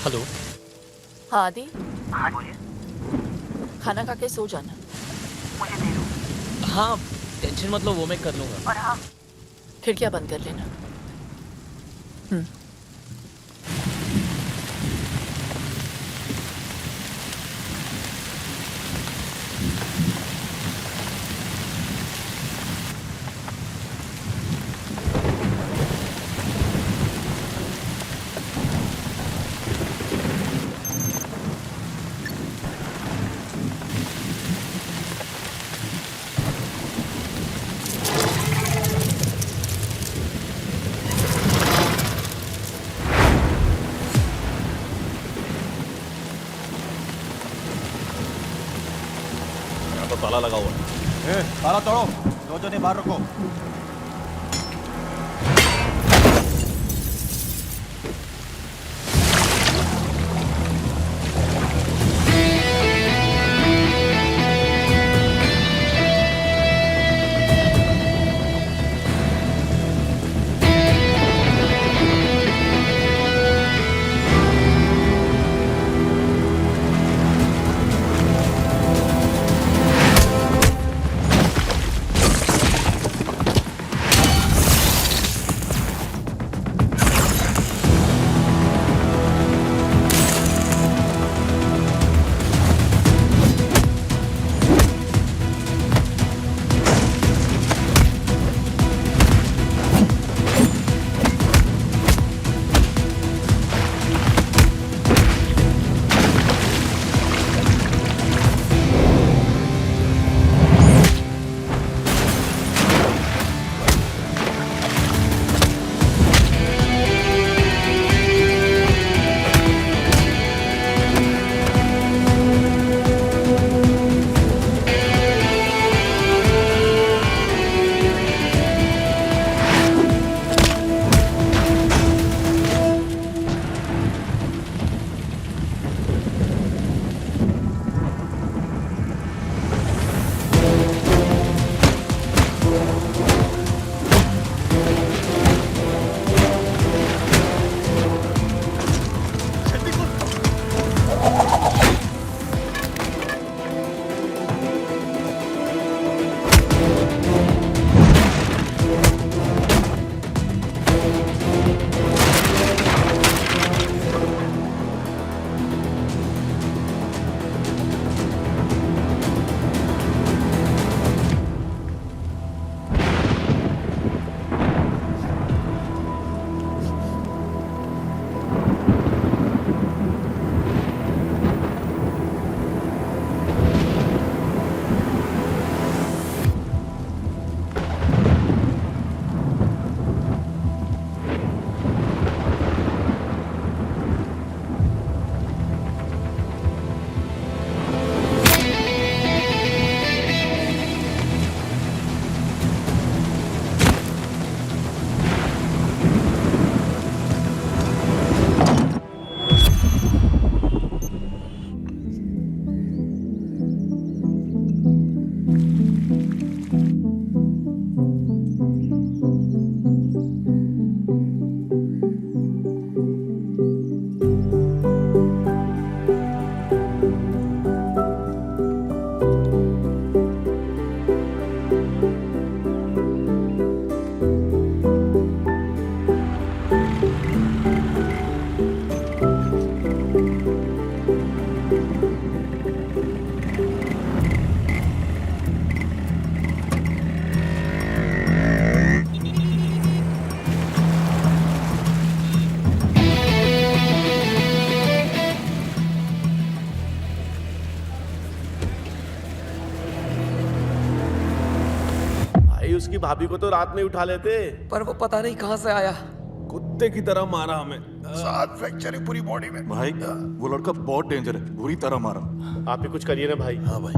हेलो।
हाँ आदि। हाँ बोलिए। खाना खा के सो जाना। मुझे दे दो।
हाँ टेंशन मत लो, वो मैं कर लूंगा।
और हाँ, खिड़कियाँ बंद कर लेना।
तो ताला लगा हुआ है।
ताला तोड़ो, दो जने बाहर रखो।
उसकी भाभी को तो रात में उठा लेते।
पर वो पता नहीं कहां से आया,
कुत्ते की तरह मारा हमें।
7 फ्रैक्चर है पूरी बॉडी में।
भाई वो लड़का बहुत डेंजर है, बुरी तरह मारा।
आप ही कुछ करिए ना भाई।
हाँ भाई।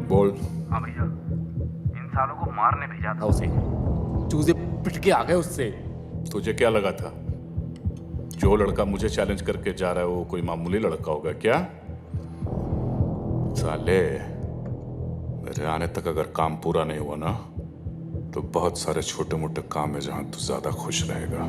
बोल।
हाँ भैया, इन सालों को मारने भेजा था
उसे, चूजे पिट के आ गए उससे।
तुझे क्या लगा था जो लड़का मुझे चैलेंज करके जा रहा है वो कोई मामूली लड़का होगा क्या? साले, मेरे आने तक अगर काम पूरा नहीं हुआ ना तो बहुत सारे छोटे मोटे काम है जहां तू ज्यादा खुश रहेगा।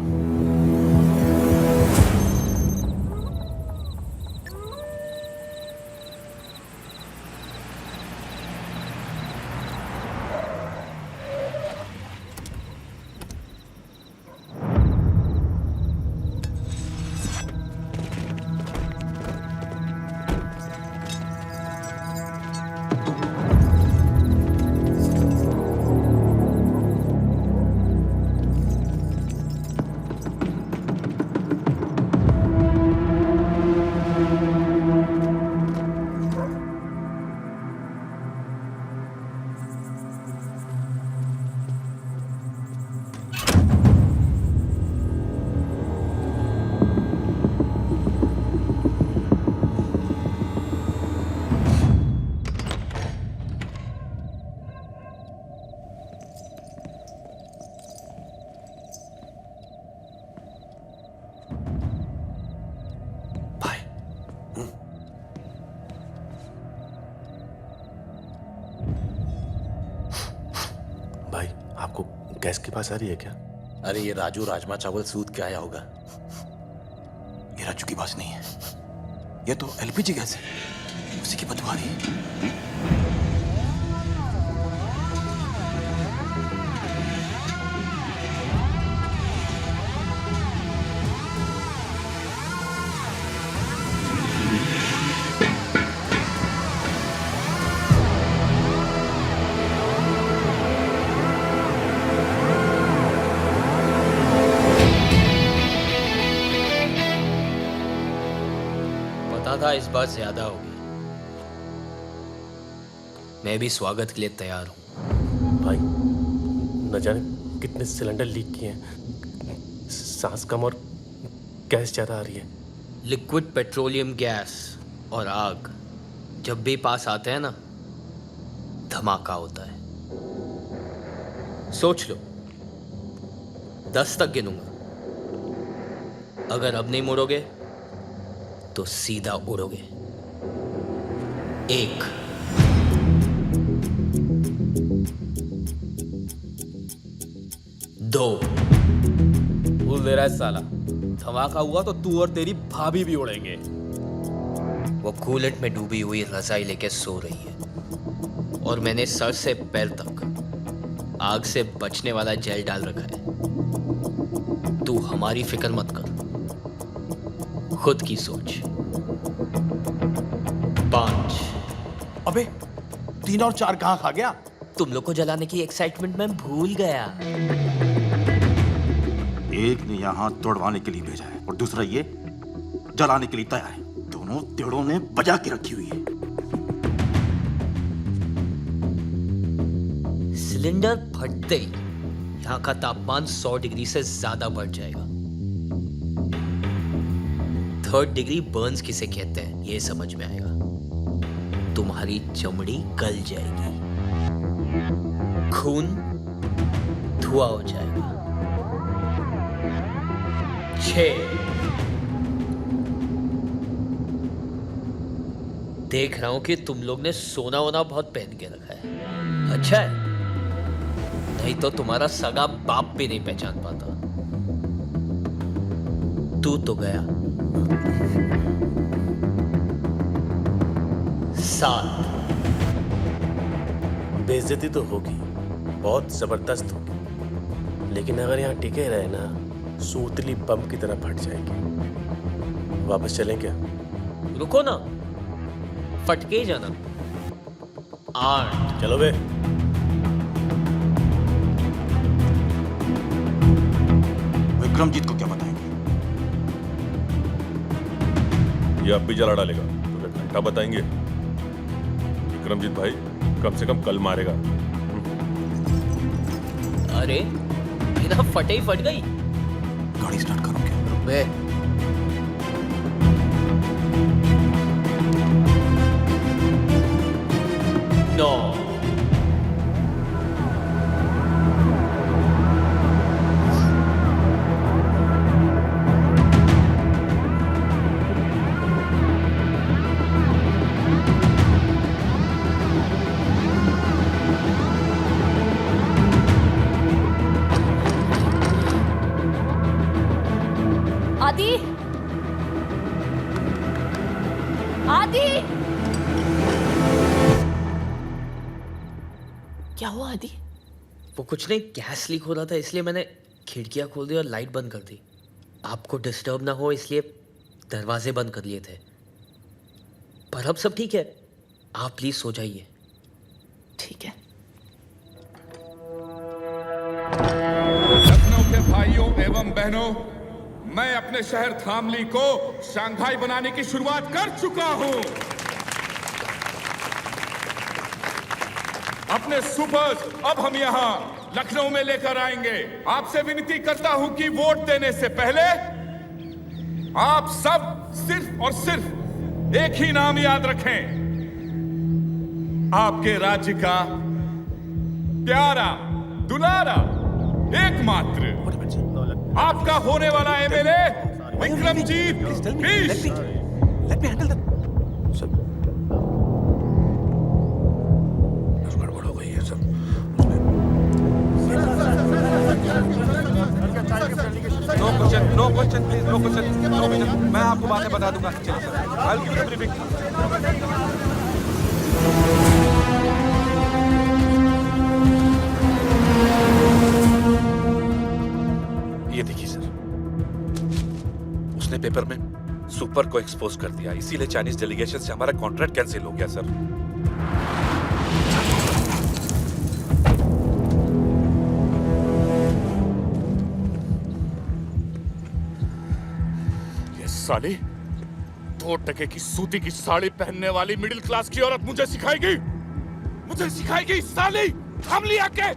भाई आपको गैस की पास आ रही है क्या?
अरे ये राजू राजमा चावल सूद के आया होगा।
ये राजू की बात नहीं है, ये तो एलपीजी गैस है, उसी की बदबू आ रही है।
पता था इस बार ज्यादा होगी। मैं भी स्वागत के लिए तैयार हूं।
भाई न जाने कितने सिलेंडर लीक किए हैं, सांस कम और गैस ज्यादा आ रही है।
लिक्विड पेट्रोलियम गैस और आग जब भी पास आते हैं ना, धमाका होता है। सोच लो, 10 तक गिनूंगा, अगर अब नहीं मुड़ोगे तो सीधा उड़ोगे। 1, 2।
भूल दे रहा है साला, धमाका हुआ तो तू और तेरी भाभी भी उड़ेंगे।
वो कूलेंट में डूबी हुई रजाई लेके सो रही है और मैंने सर से पैर तक आग से बचने वाला जेल डाल रखा है। तू हमारी फिक्र मत कर, खुद की सोच। 5।
अबे 3 और 4 कहाँ खा गया?
तुम लोग को जलाने की एक्साइटमेंट में भूल गया।
एक ने यहाँ दौड़वाने के लिए भेजा है और दूसरा ये जलाने के लिए तैयार है। दोनों तेड़ों ने बजा के रखी हुई है।
सिलेंडर फटते ही यहाँ का तापमान 100 डिग्री से ज्यादा बढ़ जाएगा। 3rd डिग्री बर्न्स किसे कहते हैं ये समझ में आएगा। तुम्हारी चमड़ी गल जाएगी, खून धुआं हो जाएगा। 6। देख रहा हूं कि तुम लोग ने सोना वोना बहुत पहन के रखा है। अच्छा है, नहीं तो तुम्हारा सगा बाप भी नहीं पहचान पाता। तू तो गया। 7।
बेइज्जती तो होगी, बहुत जबरदस्त होगी, लेकिन अगर यहाँ टिके रहे ना, सूतली बम की तरह फट जाएगी। वापस चलें क्या?
रुको ना, फटके ही जाना। 8।
चलो बे।
विक्रमजीत को क्या बताएंगे?
ये अब भी जला डालेगा तो घंटा बताएंगे। विक्रमजीत भाई कम से कम कल मारेगा।
अरे बिना फटे ही फट गई।
गाड़ी स्टार्ट करो क्या?
बे नो
आदि, आदि, क्या हुआ आदि?
वो कुछ नहीं, गैस लीक हो रहा था इसलिए मैंने खिड़कियां खोल दी और लाइट बंद कर दी। आपको डिस्टर्ब ना हो इसलिए दरवाजे बंद कर लिए थे। पर अब सब ठीक है, आप प्लीज सो जाइए।
ठीक है।
लखनऊ के भाइयों एवं बहनों, मैं अपने शहर धामली को शंघाई बनाने की शुरुआत कर चुका हूं। अपने सुपर्स अब हम यहां लखनऊ में लेकर आएंगे। आपसे विनती करता हूं कि वोट देने से पहले आप सब सिर्फ और सिर्फ एक ही नाम याद रखें, आपके राज्य का प्यारा दुलारा एकमात्र आपका होने वाला MLA Vikramjeet Bisht.
Let me handle that.
गड़बड़ हो गई है सब।
No question please, no question. मैं आपको बातें बता दूंगा। चलिए sir, I will give you briefing.
ये देखिए सर, उसने पेपर में सुपर को एक्सपोज कर दिया, इसीलिए चाइनीज डेलीगेशन से हमारा कॉन्ट्रैक्ट कैंसिल हो गया सर।
ये साली 2 टके की सूती की साड़ी पहनने वाली मिडिल क्लास की औरत मुझे सिखाएगी साली। हम लिया के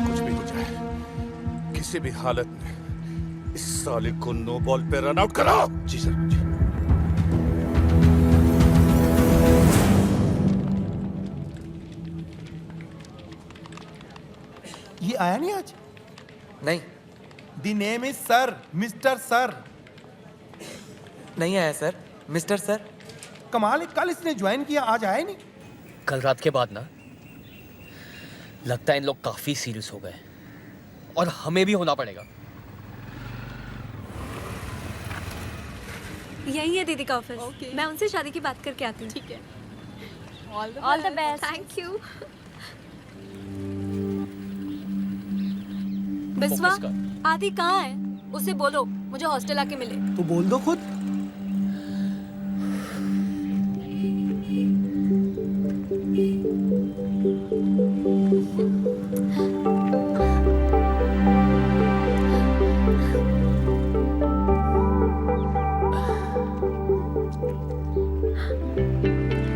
कुछ भी हो जाए, किसी भी हालत में इस साले को नो बॉल पे रन आउट करो।
जी सर। जी।
ये आया नहीं आज?
नहीं,
the name is sir, mister sir.
नहीं आया सर, मिस्टर सर।
कमाल है, कल इसने ज्वाइन किया, आज आया नहीं।
कल रात के बाद ना लगता है इन लोग काफी सीरियस हो गए और हमें भी होना पड़ेगा।
यही है दीदी का ऑफिस। मैं उनसे शादी की बात करके आती हूँ।
ठीक है।
All the best. Thank you. Biswa, आदि कहाँ है? उसे बोलो मुझे हॉस्टल आके मिले।
तो बोल दो खुद।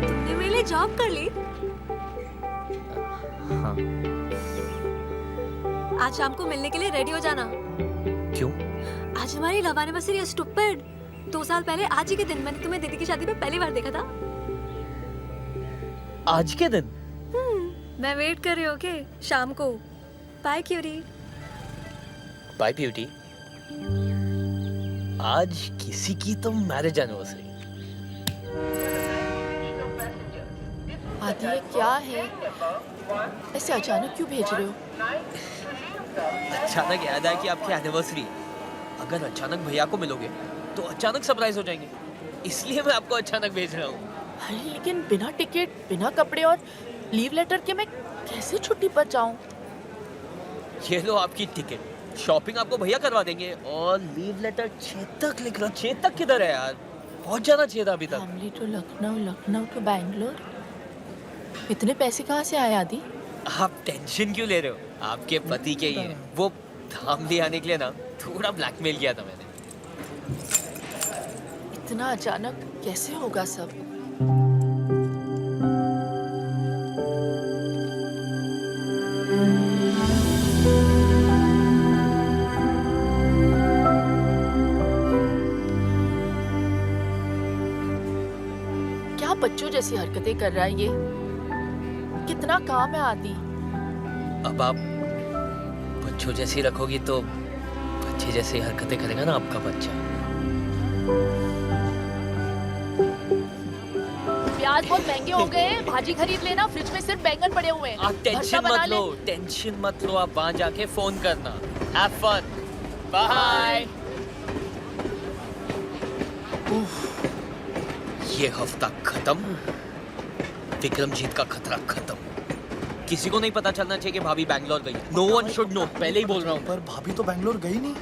तुमने मेरे लिए जॉब कर ली?
हाँ।
आज शाम को मिलने के लिए रेडी हो जाना।
क्यों?
आज हमारी लव एनिवर्सरी है स्टूपिड। 2 साल पहले आज ही के दिन मैंने तुम्हें दीदी की शादी में पहली बार देखा था।
आज के दिन?
मैं वेट कर रही हूँ। ओके, शाम को। बाय क्यूरी।
Bye beauty. आज किसी की तो मैरिज एनिवर्सरी।
आदि ये क्या है? ऐसे अचानक क्यों भेज रहे हो?
अचानक याद आया कि आपकी एनिवर्सरी। अगर अचानक भैया को मिलोगे तो अचानक सरप्राइज हो जाएंगे, इसलिए मैं आपको अचानक भेज रहा हूँ।
अरे लेकिन बिना टिकट, बिना कपड़े और लीव लेटर के मैं कैसे छुट्टी पर जाऊँ?
ये लो आपकी टिकट। शॉपिंग आपको भैया करवा देंगे और लीव लेटर चेतक लिख लो। चेतक किधर है यार? पहुंच जाना चाहिए था अभी तक।
Family to Lucknow, Lucknow to Bangalore. इतने पैसे कहाँ से आए आदि?
आप टेंशन क्यों ले रहे हो? आपके पति के ही है। वो धाम ले आने के लिए ना थोड़ा ब्लैकमेल किया था मैंने।
इतना अचानक कैसे होगा सब? क्या बच्चों जैसी हरकतें कर रहा है ये? कितना काम है आदि।
अब आप बच्चों जैसी रखोगी तो बच्चे जैसी हरकतें करेगा ना आपका बच्चा।
प्याज बहुत महंगे हो गए हैं, भाजी खरीद लेना, फ्रिज में सिर्फ बैंगन पड़े हुए हैं।
आप टेंशन मत लो, टेंशन मत लो, आप वहां जाके फोन करना। Have fun, bye. ये हफ्ता खत्म, विक्रमजीत का खतरा खत्म। किसी को नहीं पता चलना चाहिए कि भाभी बैंगलोर गई। नो वन शुड नो, पहले ही बोल रहा हूँ।
पर भाभी तो बैंगलोर गई नहीं।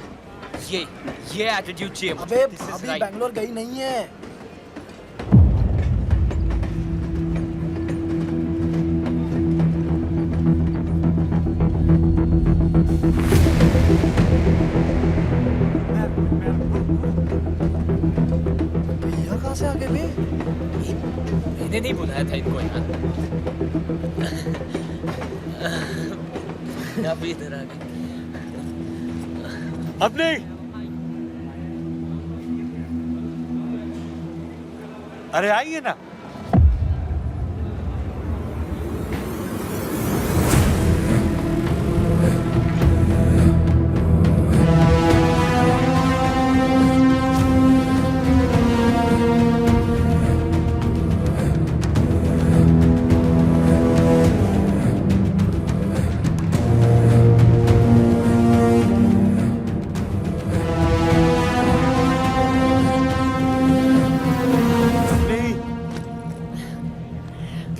ये एटीट्यूड चाहिए।
अबे भाभी बैंगलोर गई नहीं है। भैया कहाँ से आ गए बे?
मैंने नहीं बुलाया था इनको यार। अभी इधर आ गए।
अब नहीं। अरे आइए ना।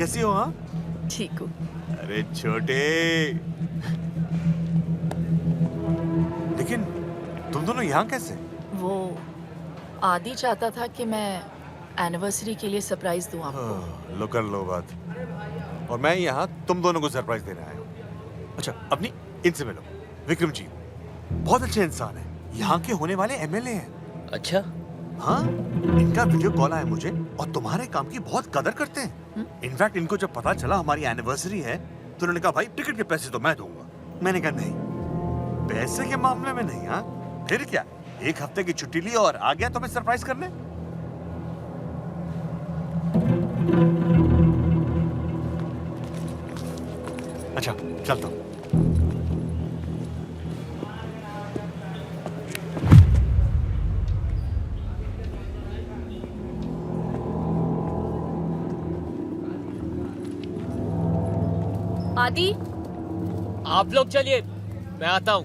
कैसी हो? हाँ
ठीक हूँ।
अरे छोटे, लेकिन तुम दोनों यहाँ कैसे?
वो आदि चाहता था कि मैं एनिवर्सरी के लिए सरप्राइज दूं आपको।
लो कर लो बात। और मैं यहाँ तुम दोनों को सरप्राइज देने आया हूँ। अच्छा अपनी इनसे मिलो। विक्रम जी बहुत अच्छे इंसान है, यहाँ के होने वाले एमएलए हैं।
अच्छा?
हाँ, इनका वीडियो कॉल आया मुझे और तुम्हारे काम की बहुत कदर करते हैं। इनफैक्ट इनको जब पता चला हमारी एनिवर्सरी है तो उन्होंने कहा भाई टिकट के पैसे तो मैं दूंगा। मैंने कहा नहीं, पैसे के मामले में नहीं। हाँ फिर क्या, एक हफ्ते की छुट्टी ली और आ गया तुम्हें सरप्राइज करने। अच्छा चलता हूँ।
आदि
आप लोग चलिए, मैं आता हूँ।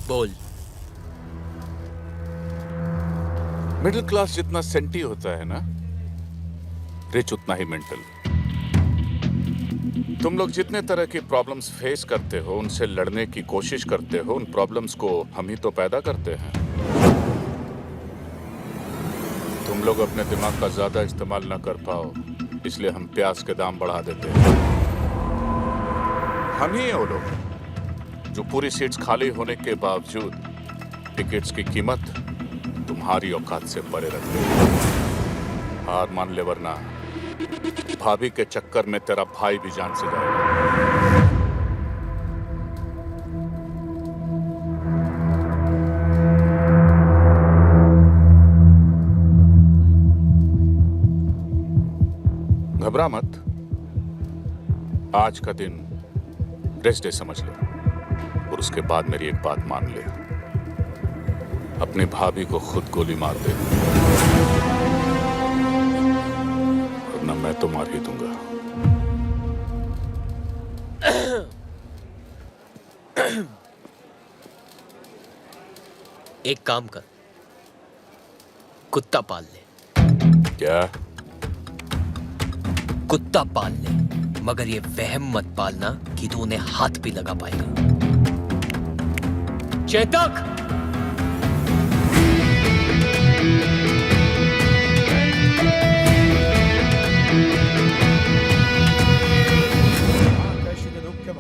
बोल।
मिडिल क्लास जितना सेंटी होता है ना, रिच उतना ही मेंटल। तुम लोग जितने तरह की प्रॉब्लम्स फेस करते हो, उनसे लड़ने की कोशिश करते हो, उन प्रॉब्लम्स को हम ही तो पैदा करते हैं। तुम लोग अपने दिमाग का ज्यादा इस्तेमाल ना कर पाओ, इसलिए हम प्याज के दाम बढ़ा देते हैं। हम ही हैं वो लोग जो पूरी सीट्स खाली होने के बावजूद टिकट्स की कीमत तुम्हारी औकात से परे रखते हैं। हार मान ले वरना भाभी के चक्कर में तेरा भाई भी जान से जाएगा। घबरा मत, आज का दिन रेस्ट डे समझ ले और उसके बाद मेरी एक बात मान ले, अपनी भाभी को खुद गोली मार दे वरना मैं तो मार ही दूंगा।
एक काम कर, कुत्ता पाल ले।
क्या?
कुत्ता पाल ले, मगर ये वहम मत पालना कि तू उन्हें हाथ भी लगा पाएगा। चेतक!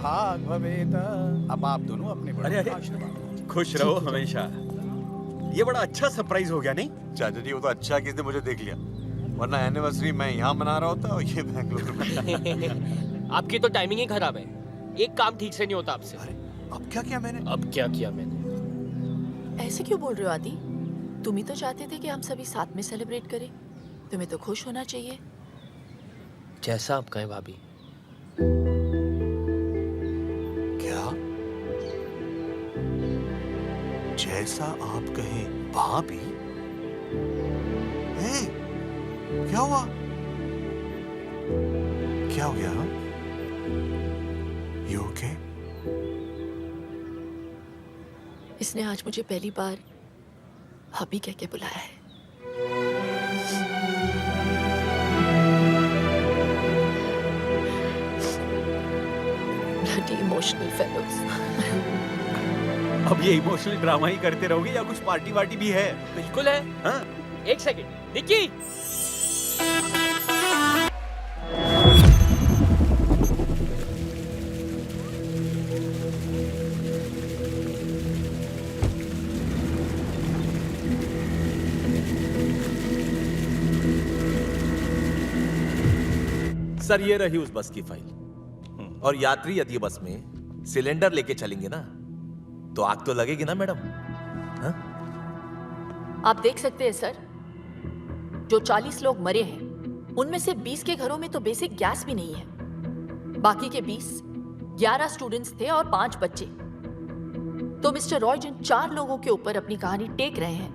भाग भवेत। अब आप दोनों अपने बड़ों
अरे,
का आशीर्वाद।
खुश रहो हमेशा। ये बड़ा अच्छा सरप्राइज हो गया, नहीं? चाचा जी, वो तो अच्छा किसने मुझे देख लिया, वरना एनिवर्सरी मैं यहाँ मना रहा होता और ये बेंगलुरु में।
आपकी तो टाइमिंग ही खराब है, एक काम ठीक से नहीं होता आपसे।
अब क्या किया मैंने?
अब क्या किया मैंने?
ऐसे क्यों बोल रहे हो आदि? तुम ही तो चाहते थे कि हम सभी साथ में सेलिब्रेट करें। तुम्हें तो खुश होना चाहिए।
जैसा आप कहें भाभी।
क्या? जैसा आप कहें भाभी? हे, क्या हुआ? क्या हो गया? You okay?
इसने आज मुझे पहली बार भाभी कह के बुलाया है। Bloody emotional fellows.
अब ये इमोशनल ड्रामा ही करते रहोगे या कुछ पार्टी वार्टी भी है?
बिल्कुल है।
हाँ?
एक सेकंड, निक्की।
सर, ये रही उस बस की फाइल। और यात्री यदि बस में सिलेंडर लेके चलेंगे ना, तो आग तो लगेगी ना मैडम? हाँ?
आप देख सकते हैं सर, जो 40 लोग मरे हैं उनमें से 20 के घरों में तो बेसिक गैस भी नहीं है। बाकी के 20 11 स्टूडेंट्स थे और 5 बच्चे। तो मिस्टर रॉय जिन 4 लोगों के ऊपर अपनी कहानी टेक रहे हैं,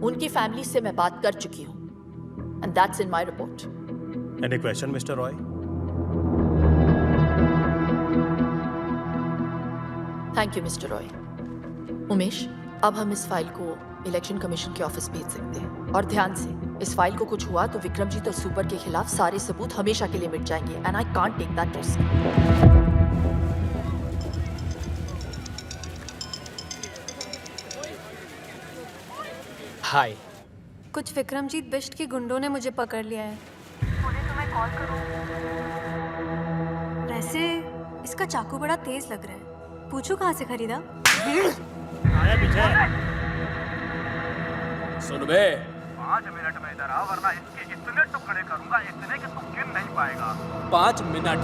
उनकी फैमिली से मैं बात कर चुकी हूं, and that's in my report.
Any question, Mr. Roy?
Thank you mister Roy. Umesh, अब हम इस फाइल को इलेक्शन कमीशन के ऑफिस भेज सकते हैं। और ध्यान से, इस फाइल को कुछ हुआ तो विक्रमजीत और सुपर के खिलाफ सारे सबूत हमेशा के लिए मिट जाएंगे, and I can't take that risk.
Hi.
कुछ विक्रमजीत बिष्ट के गुंडों ने मुझे पकड़ लिया है। बोले तो मैं कॉल करूं। वैसे इसका चाकू बड़ा तेज लग रहा है, पूछो कहाँ से खरीदा?
आया पीछे। सुन बे,
5 मिनट में इधर आ, वरना इसके इतने टुकड़े करूंगा, इतने कि तू गिन नहीं पाएगा।
5 मिनट।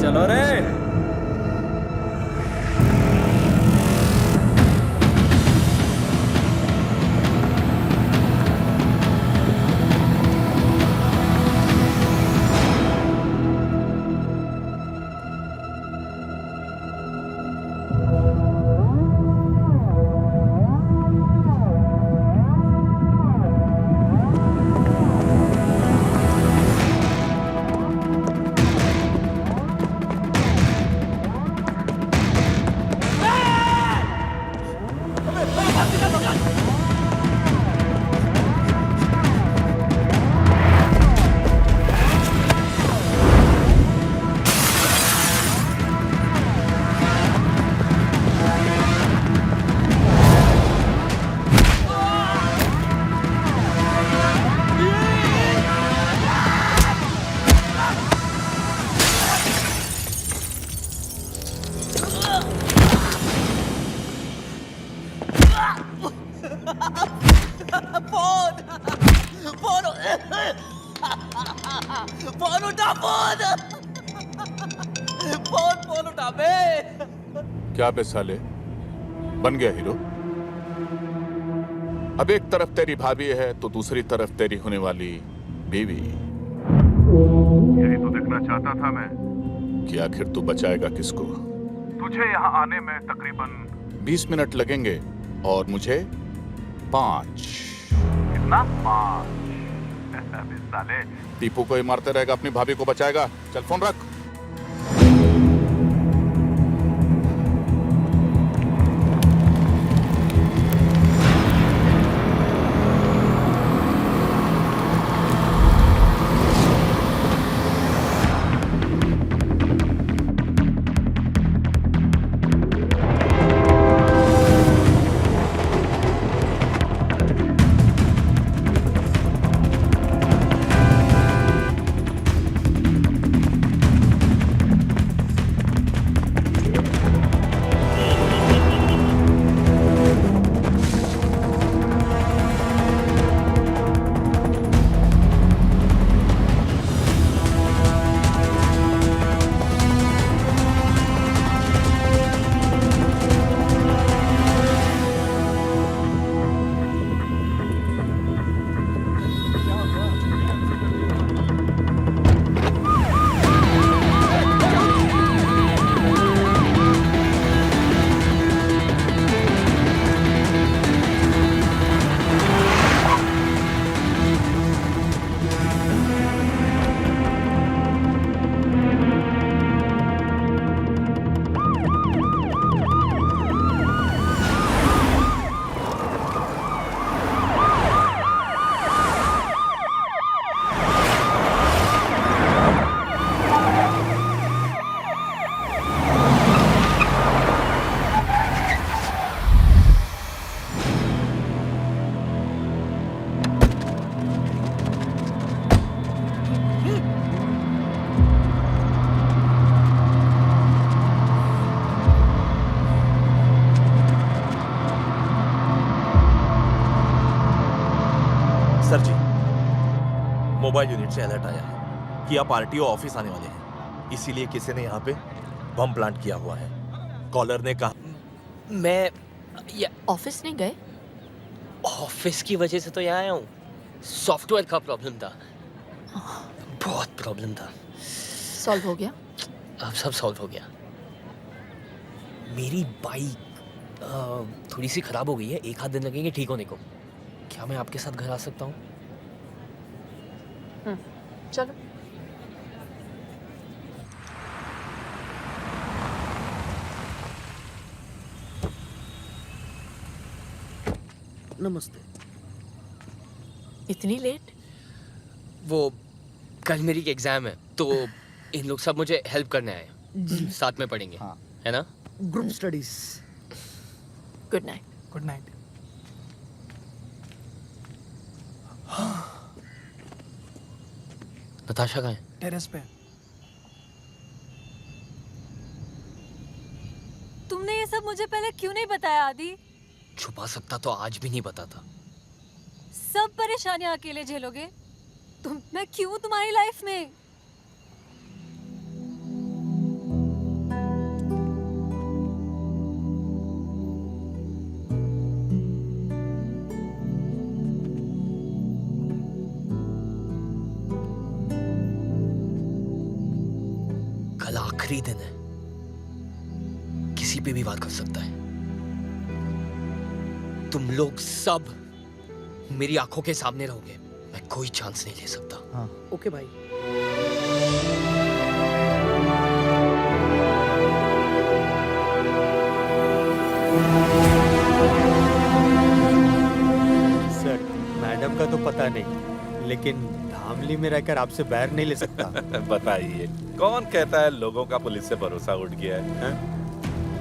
चलो रे। फोन उठा, फोन उठा बे।
क्या बे साले, बन गया हीरो? अब एक तरफ तेरी भाभी है तो दूसरी तरफ तेरी होने वाली बीवी।
यही तो देखना चाहता था मैं,
कि आखिर तू बचाएगा किसको?
तुझे यहाँ आने में तकरीबन
20 मिनट लगेंगे और मुझे 5।
कितना? 5।
साले। टीपू को ही मारते रहेगा, अपनी भाभी को बचाएगा। चल फोन रख।
सर जी, मोबाइल यूनिट से अलर्ट आया है कि आप आरटीओ ऑफिस आने वाले हैं, इसीलिए किसी ने यहाँ पे बम प्लांट किया हुआ है। कॉलर ने कहा
मैं
ऑफिस नहीं गए?
ऑफिस की वजह से तो यहाँ आया हूँ। सॉफ्टवेयर का प्रॉब्लम था, बहुत प्रॉब्लम था।
सॉल्व हो गया?
अब सब सॉल्व हो गया। मेरी बाइक थोड़ी सी खराब हो गई है, 1 आध दिन लगेंगे ठीक होने को। क्या मैं आपके साथ घर आ सकता हूँ?
चलो।
नमस्ते।
इतनी लेट?
वो कल मेरी एग्जाम है तो इन लोग सब मुझे हेल्प करने आए। साथ में पढ़ेंगे, है ना?
Group studies.
Good night.
Good night.
Natasha कहाँ है?
टेरेस पे।
तुमने ये सब मुझे पहले क्यों नहीं बताया आदि?
छुपा सकता तो आज भी नहीं बताता।
सब परेशानियां अकेले झेलोगे? मैं क्यों तुम्हारी लाइफ में?
कल आखिरी दिन है, किसी पे भी बात कर सकता है। तुम लोग सब मेरी आंखों के सामने रहोगे, मैं कोई चांस नहीं ले सकता।
हाँ, ओके भाई।
सर, मैडम का तो पता नहीं, लेकिन धामली में रहकर आपसे बैर नहीं ले सकता।
बताइए, कौन कहता है लोगों का पुलिस से भरोसा उठ गया है?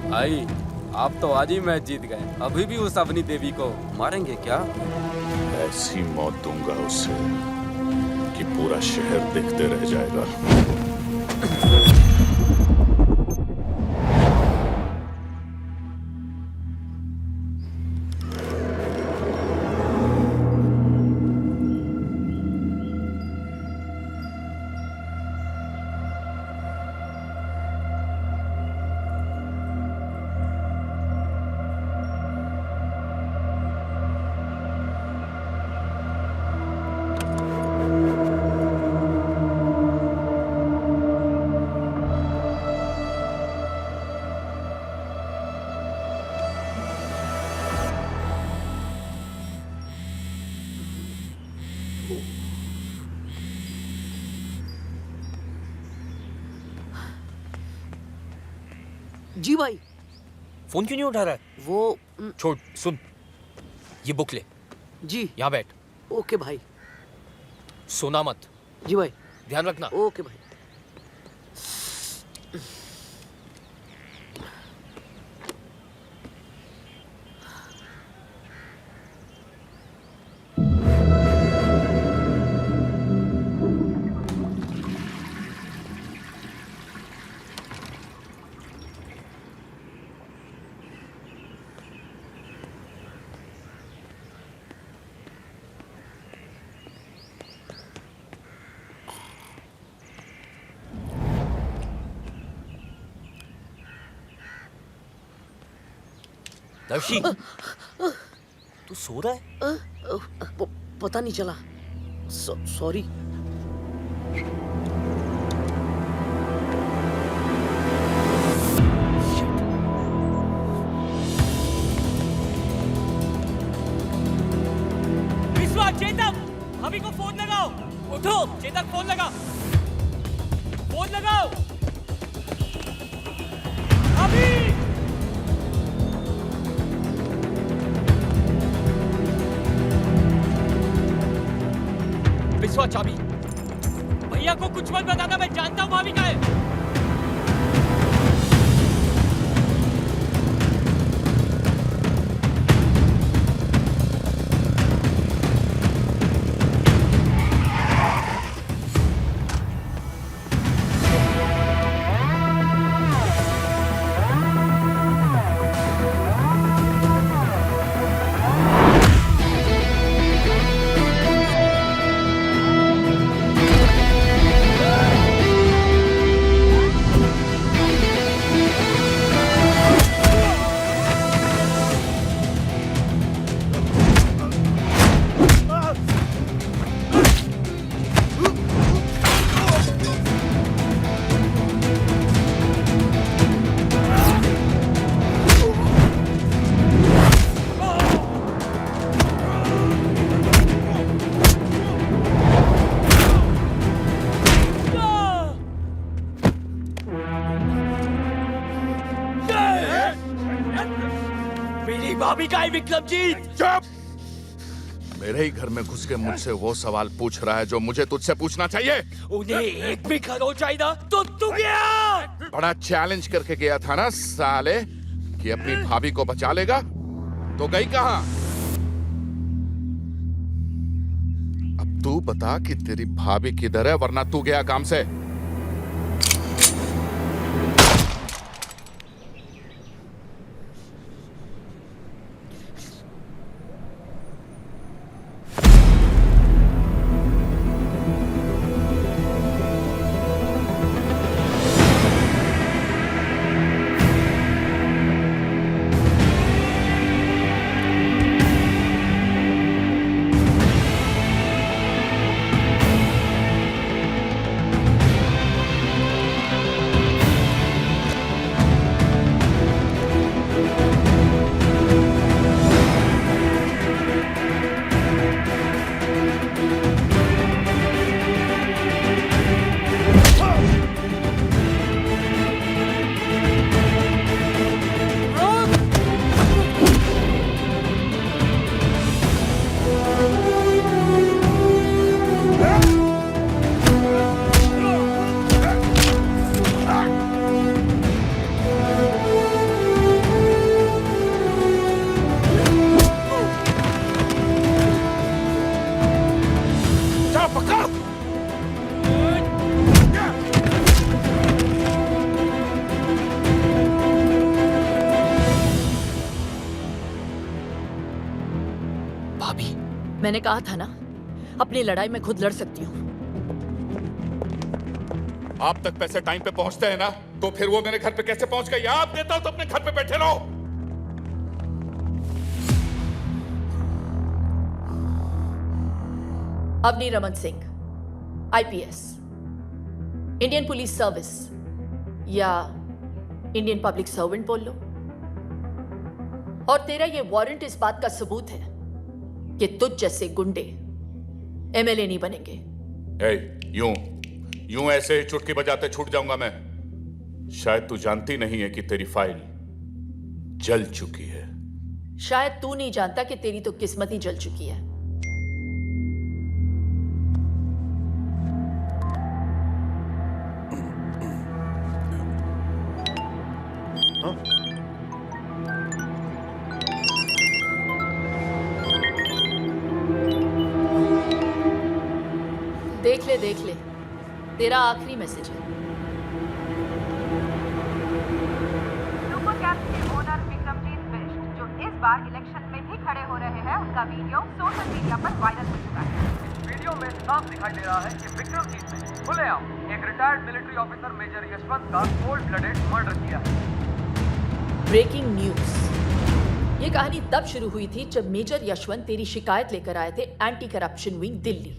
भाई, आप तो आज ही मैच जीत गए, अभी भी उस अवनी देवी को मारेंगे क्या?
ऐसी मौत दूंगा उसे कि पूरा शहर देखते रह जाएगा।
जी भाई।
फोन क्यों नहीं उठा रहा है?
वो
छोड़, सुन, ये बुक ले।
जी।
यहाँ बैठ।
ओके भाई।
सोना मत।
जी भाई।
ध्यान रखना।
ओके भाई।
दर्शी, तू सो रहा है?
पता नहीं चला। सॉरी।
विश्वा, चेतक, भाभी को फोन लगाओ। उठो, चेतक फोन लगा। फोन लगाओ। भाभी। विश्वा, चाबी। भैया को कुछ मत बताना, मैं जानता हूँ भाभी का है। मेरी भाभी का है विक्रमजीत।
चुप! मेरे ही घर में घुस के मुझसे वो सवाल पूछ रहा है जो मुझे तुझसे पूछना चाहिए।
उन्हें एक भी खरोच चाहिए था तो तू गया।
बड़ा चैलेंज करके गया था ना साले कि अपनी भाभी को बचा लेगा, तो गई कहां? अब तू बता कि तेरी भाभी किधर है, वरना तू गया काम से।
मैंने कहा था ना, अपनी लड़ाई में खुद लड़ सकती हूँ।
आप तक पैसे टाइम पे पहुंचते हैं ना, तो फिर वो मेरे घर पे कैसे पहुंच गई? आप देता हूं तो अपने घर पे बैठे रहो।
Avni Raman Singh, IPS, Indian police service या इंडियन पब्लिक सर्वेंट बोल लो। और तेरा ये वारंट इस बात का सबूत है कि तुझ जैसे गुंडे एमएलए नहीं बनेंगे।
यूं ऐसे ही चुटकी बजाते छूट जाऊंगा मैं? शायद तू जानती नहीं है कि तेरी फाइल जल चुकी है।
शायद तू नहीं जानता कि तेरी तो किस्मत ही जल चुकी है। देख ले तेरा आखिरी मैसेज है।
सुपर कैप्स के ओनर विक्रमजीत बिष्ट, जो इस बार इलेक्शन में भी खड़े हो रहे हैं, उनका वीडियो सोशल मीडिया पर वायरल हो चुका है।
वीडियो में साफ दिखाई दे रहा है कि विक्रमजीत ने खुलेआम एक retired military officer major Yashwant का कोल्ड ब्लडेड मर्डर किया है।
Breaking news. ये कहानी तब शुरू हुई थी जब मेजर यशवंत तेरी शिकायत लेकर आए थे एंटी करप्शन विंग दिल्ली।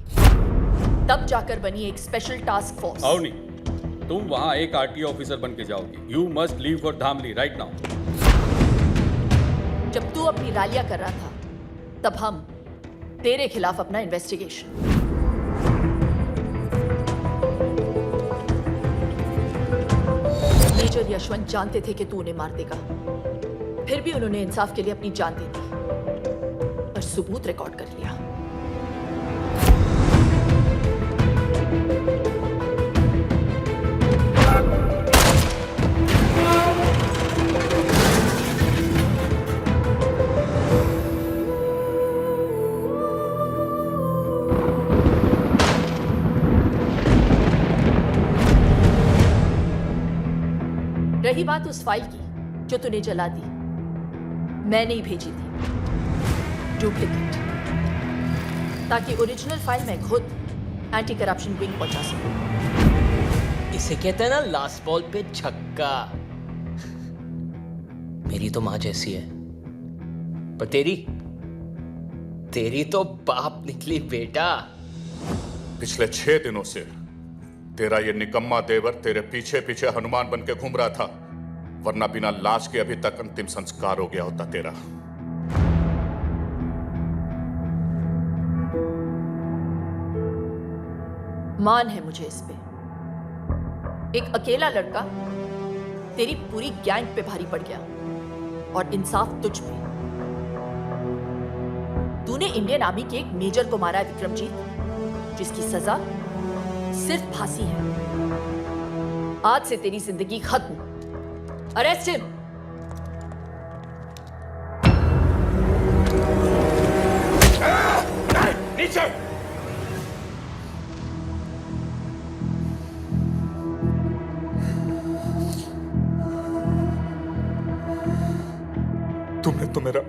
तब जाकर बनी एक स्पेशल टास्क फोर्स।
अवनी, तुम वहां एक आरटीओ ऑफिसर बन के जाओगी। You must leave for Dhamli right now.
जब तू अपनी रैलियां कर रहा था, तब हम तेरे खिलाफ अपना इन्वेस्टिगेशन। मेजर यशवंत जानते थे कि तू उन्हें मार देगा, फिर भी उन्होंने इंसाफ के लिए अपनी जान दे दी और सबूत रिकॉर्ड कर लिया। रही बात उस फाइल की जो तूने जला दी, मैंने ही भेजी थी डुप्लीकेट, ताकि ओरिजिनल फाइल मैं खुद एंटी करप्शन विंग पहुंचा सकूं।
इसे कहते हैं ना लास्ट बॉल पे छक्का। मेरी तो मां जैसी है, पर तेरी तो बाप निकली बेटा।
पिछले 6 दिनों से तेरा ये निकम्मा देवर तेरे पीछे पीछे हनुमान बन के घूम रहा था, वरना बिना लाश के अभी तक अंतिम संस्कार हो गया होता तेरा।
मान है मुझे इस पे। एक अकेला लड़का तेरी पूरी गैंग पे भारी पड़ गया और इंसाफ तुझ पे। तूने इंडियन आर्मी के एक मेजर को मारा है विक्रमजीत, जिसकी सजा सिर्फ फांसी है। आज से तेरी जिंदगी खत्म। Arrest him.
नीचे। तुमने तो मेरा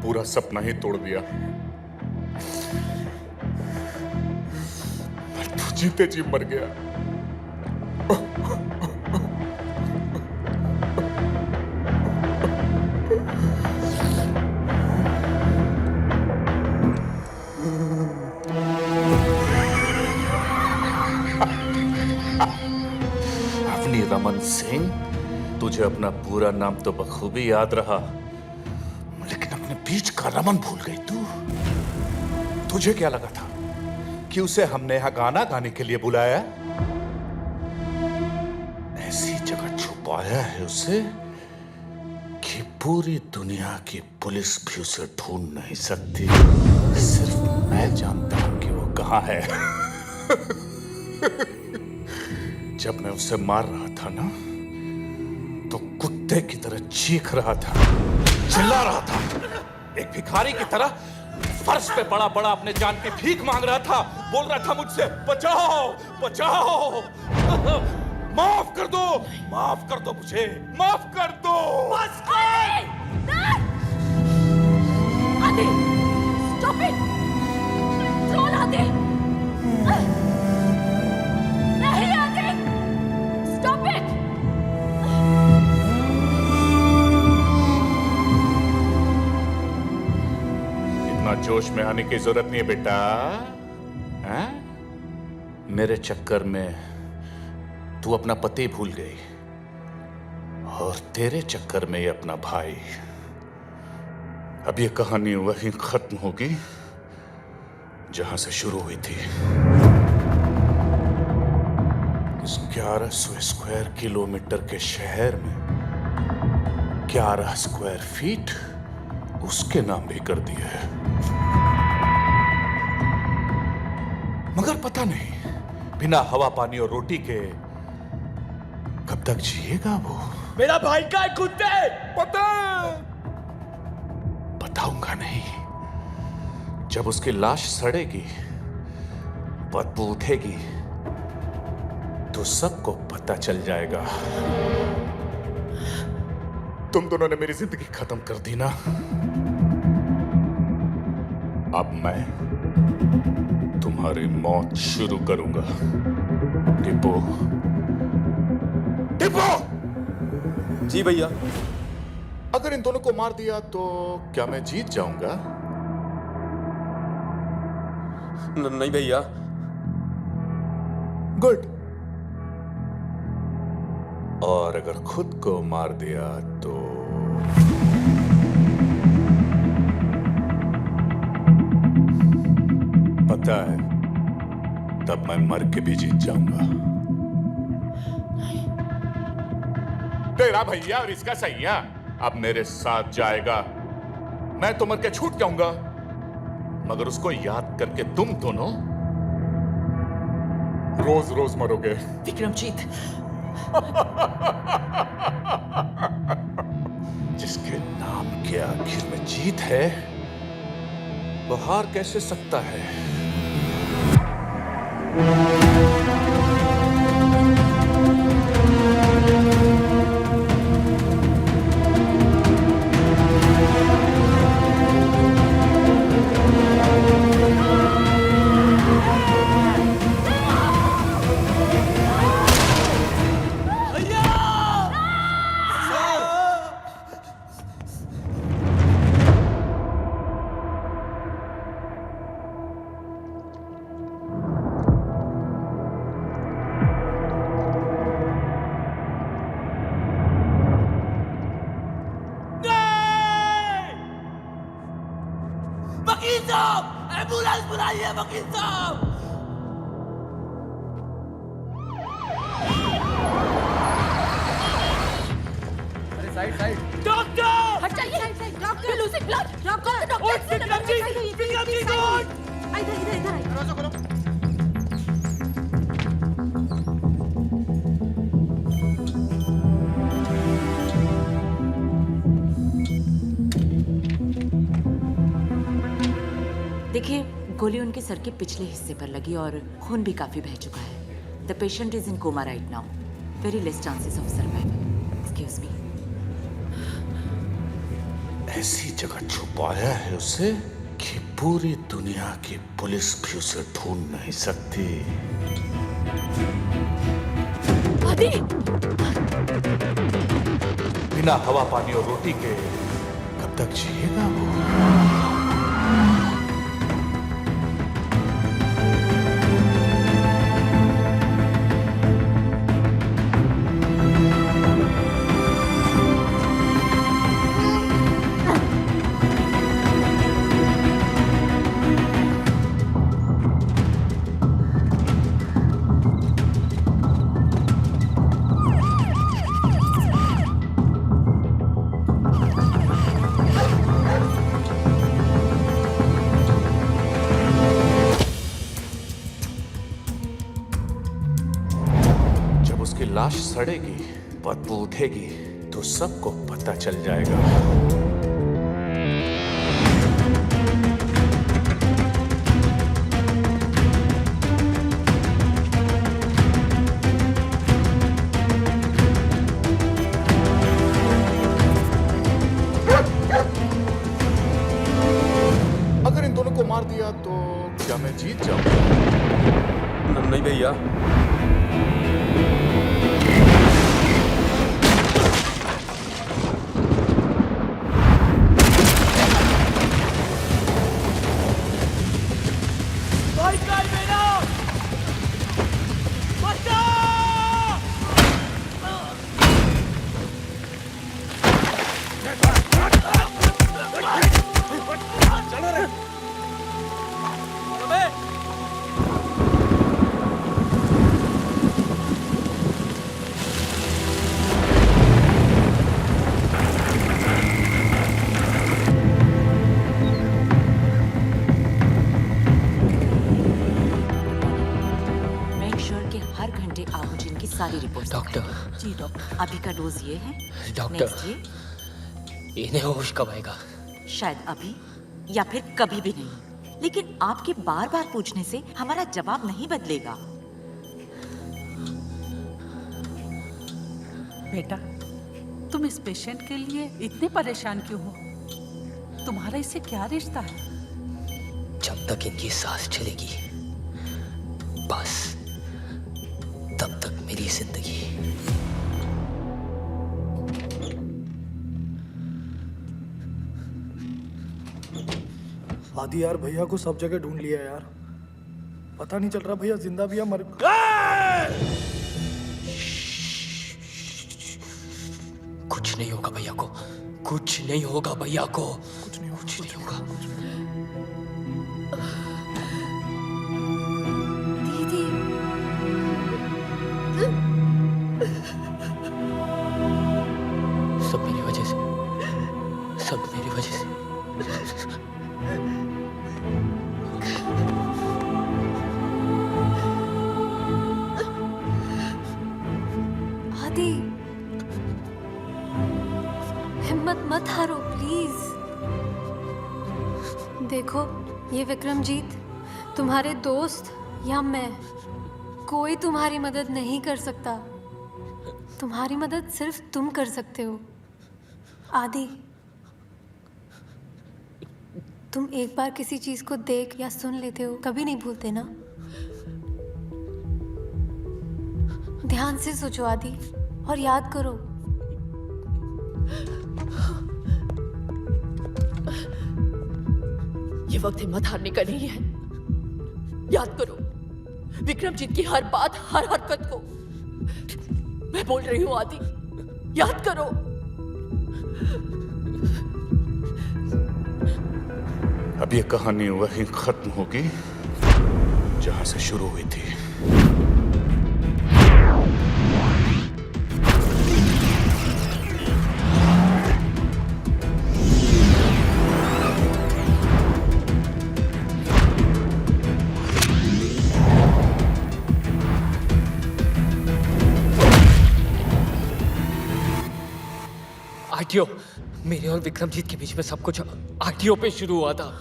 पूरा सपना ही तोड़ दिया। तू जीते जी मर गया। अपनी रमन सिंह, तुझे अपना पूरा नाम तो बखूबी याद रहा, लेकिन अपने बीच का रमन भूल गई तू। तुझे क्या लगा था कि उसे हमने यहां गाना गाने के लिए बुलाया? ऐसी जगह छुपाया है उसे कि पूरी दुनिया की पुलिस भी उसे ढूंढ नहीं सकती। सिर्फ मैं जानता हूं कि वो कहां है। जब मैं उसे मार रहा था ना, तो कुत्ते की तरह चीख रहा था, चिल्ला रहा था, एक भिखारी की तरह फर्श पे बड़ा बड़ा अपने जान की भीख मांग रहा था, बोल रहा था मुझसे बचाओ बचाओ, माफ कर दो मुझे, माफ कर दो।
बस आदि, स्टॉप इट, कंट्रोल आदि, नहीं आदि, स्टॉप इट।
जोश में आने की जरूरत नहीं है बेटा। हैं? मेरे चक्कर में तू अपना पति भूल गई और तेरे चक्कर में ये अपना भाई। अब ये कहानी वहीं खत्म होगी जहां से शुरू हुई थी। इस 1100 स्क्वायर किलोमीटर के शहर में 11 स्क्वायर फीट उसके नाम भी कर दिए है। मगर पता नहीं बिना हवा पानी और रोटी के कब तक जिएगा वो।
मेरा भाई का है कुत्ते।
बताऊंगा नहीं। जब उसकी लाश सड़ेगी, बदबू उठेगी, तो सबको पता चल जाएगा। तुम दोनों ने मेरी जिंदगी खत्म कर दी ना। अब मैं तुम्हारी मौत शुरू करूंगा। टिप्पो, टिप्पो!
जी भैया।
अगर इन दोनों को मार दिया तो क्या मैं जीत जाऊंगा?
नहीं भैया।
गुड। और अगर खुद को मार दिया तो पता है, तब मैं मर के भी जीत जाऊंगा। तेरा भैया और इसका सैया अब मेरे साथ जाएगा। मैं तो मर के छूट जाऊंगा, मगर उसको याद करके तुम दोनों रोज रोज मरोगे।
विक्रमजीत,
जिसके नाम के आखिर में जीत है, वो हार कैसे सकता है?
वकील साहब, एम्बुलेंस बुलाइए वकील साहब।
अरे साइड साइड।
डॉक्टर
हट जाइए। Doctor losing blood. Doctor
Vikramjit, Vikramjit उठ।
इधर इधर इधर दरवाजा खोलो।
देखिए, गोली उनके सर के पिछले हिस्से पर लगी और खून भी काफी बह चुका है। The patient is in coma right now. Very less chances of survival. Excuse me.
ऐसी जगह छुपाया है उसे कि पूरी दुनिया की पुलिस भी उसे ढूंढ नहीं सकती।
आदि!
बिना हवा पानी और रोटी के कब तक जिएगा वो? उसकी लाश सड़ेगी, बदबू उठेगी, तो सबको पता चल जाएगा। अगर इन दोनों को मार दिया तो क्या मैं जीत जाऊंगा?
नहीं भैया।
डॉक्टर
जी डॉक्टर, अभी का डोज ये है।
डॉक्टर
Next ये
इन्हें होश कब आएगा?
शायद अभी या फिर कभी भी नहीं, लेकिन आपके बार बार पूछने से हमारा जवाब नहीं बदलेगा।
बेटा, तुम इस पेशेंट के लिए इतने परेशान क्यों हो? तुम्हारा इससे क्या रिश्ता है?
जब तक इनकी सांस चलेगी बस तब तक मेरी जिंदगी।
आदि यार, भैया को सब जगह ढूंढ लिया यार, पता नहीं चल रहा भैया जिंदा भी या मर।
कुछ नहीं होगा भैया को, कुछ नहीं होगा भैया को, कुछ नहीं होगा। सब मेरी वजह से, सब मेरी वजह से।
आदि, हिम्मत मत हारो प्लीज। देखो, ये विक्रमजीत, तुम्हारे दोस्त या मैं, कोई तुम्हारी मदद नहीं कर सकता। तुम्हारी मदद सिर्फ तुम कर सकते हो। आदि, तुम एक बार किसी चीज को देख या सुन लेते हो, कभी नहीं भूलते ना? ध्यान से सोचो आदि, और याद करो।
ये वक्त हिम्मत हारने का नहीं है। याद करो विक्रमजीत की हर बात, हर हरकत को। मैं बोल रही हूँ आदि, याद करो।
अब ये कहानी वहीं खत्म होगी जहां से शुरू हुई थी।
आरटीओ, मेरे और विक्रमजीत के बीच में सब कुछ आरटीओ पे शुरू हुआ था।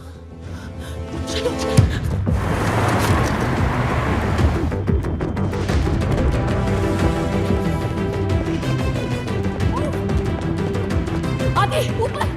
आदि, ऊपर।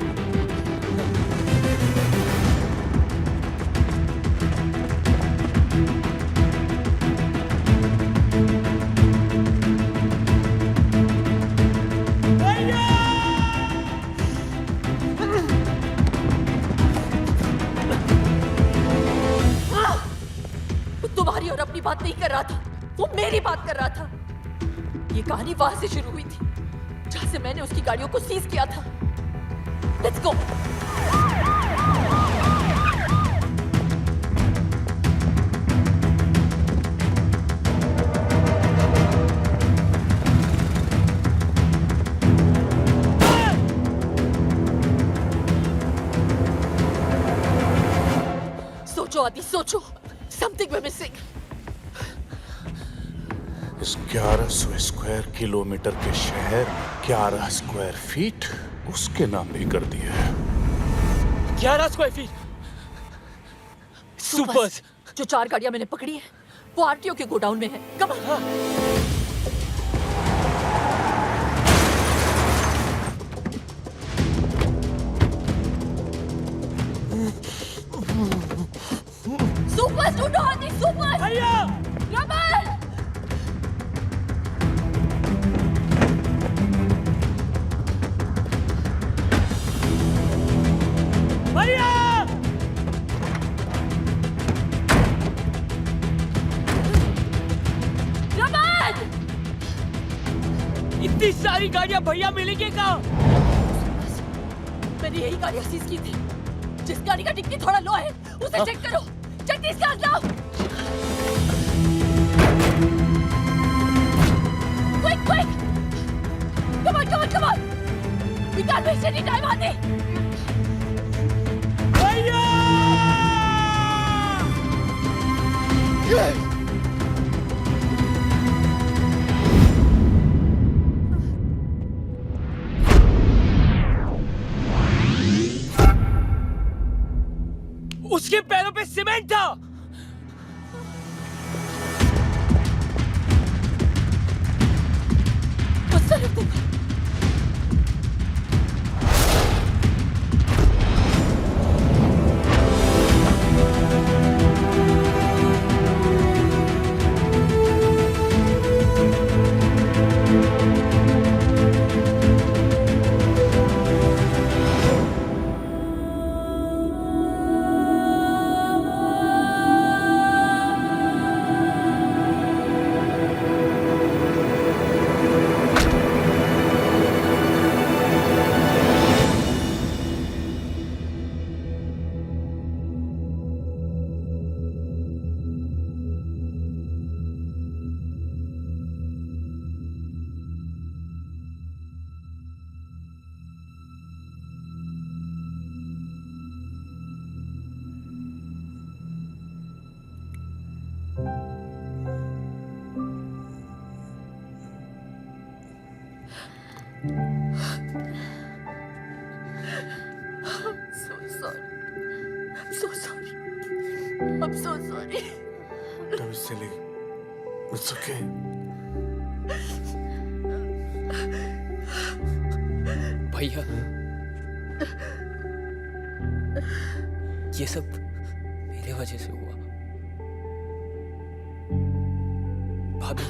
तुम्हारी और अपनी बात नहीं कर रहा था, वो मेरी बात कर रहा था। ये कहानी वहां से शुरू हुई थी जहां से मैंने उसकी गाड़ियों को सीज किया था। Let's go. सोचो आदि, सोचो। Something we're missing.
इस 1100 स्क्वायर किलोमीटर के शहर 11 स्क्वायर फीट उसके नाम भी कर दिया है।
11 स्क्वायर फीट सुपर्स।
जो 4 गाड़ियां मैंने पकड़ी है वो आरटीओ के गोडाउन में है। Come on. सुपर ढूंढो आदि, सुपर। भैया, रमन।
भैया,
रमन।
इतनी सारी गाड़ियां भैया मिलेंगे कहाँ?
मैंने यही गाड़ियां सीज की थी। जिस गाड़ी का डिक्की थोड़ा लो है उसे चेक करो। जल्दी से लाओ। Quick, quick! Come on, come on, come on! We can't waste any time, Adi!
भैया! सीमेंट था।
गुस्सा रख दूंगा। I'm so sorry.
Don't be silly. It's okay.
भैया, ये सब मेरे वजह से हुआ। भाभी,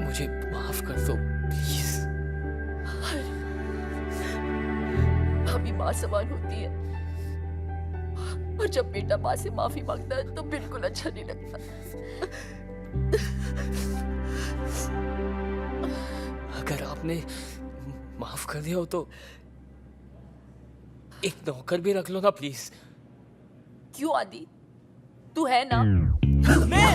मुझे माफ कर दो प्लीज।
भाभी माँ समान होती है, और जब बेटा माँ से माफी मांगता है तो बिल्कुल अच्छा नहीं लगता।
अगर आपने माफ कर दिया हो तो एक नौकर भी रख लो ना प्लीज।
क्यों आदि, तू है ना?
मैं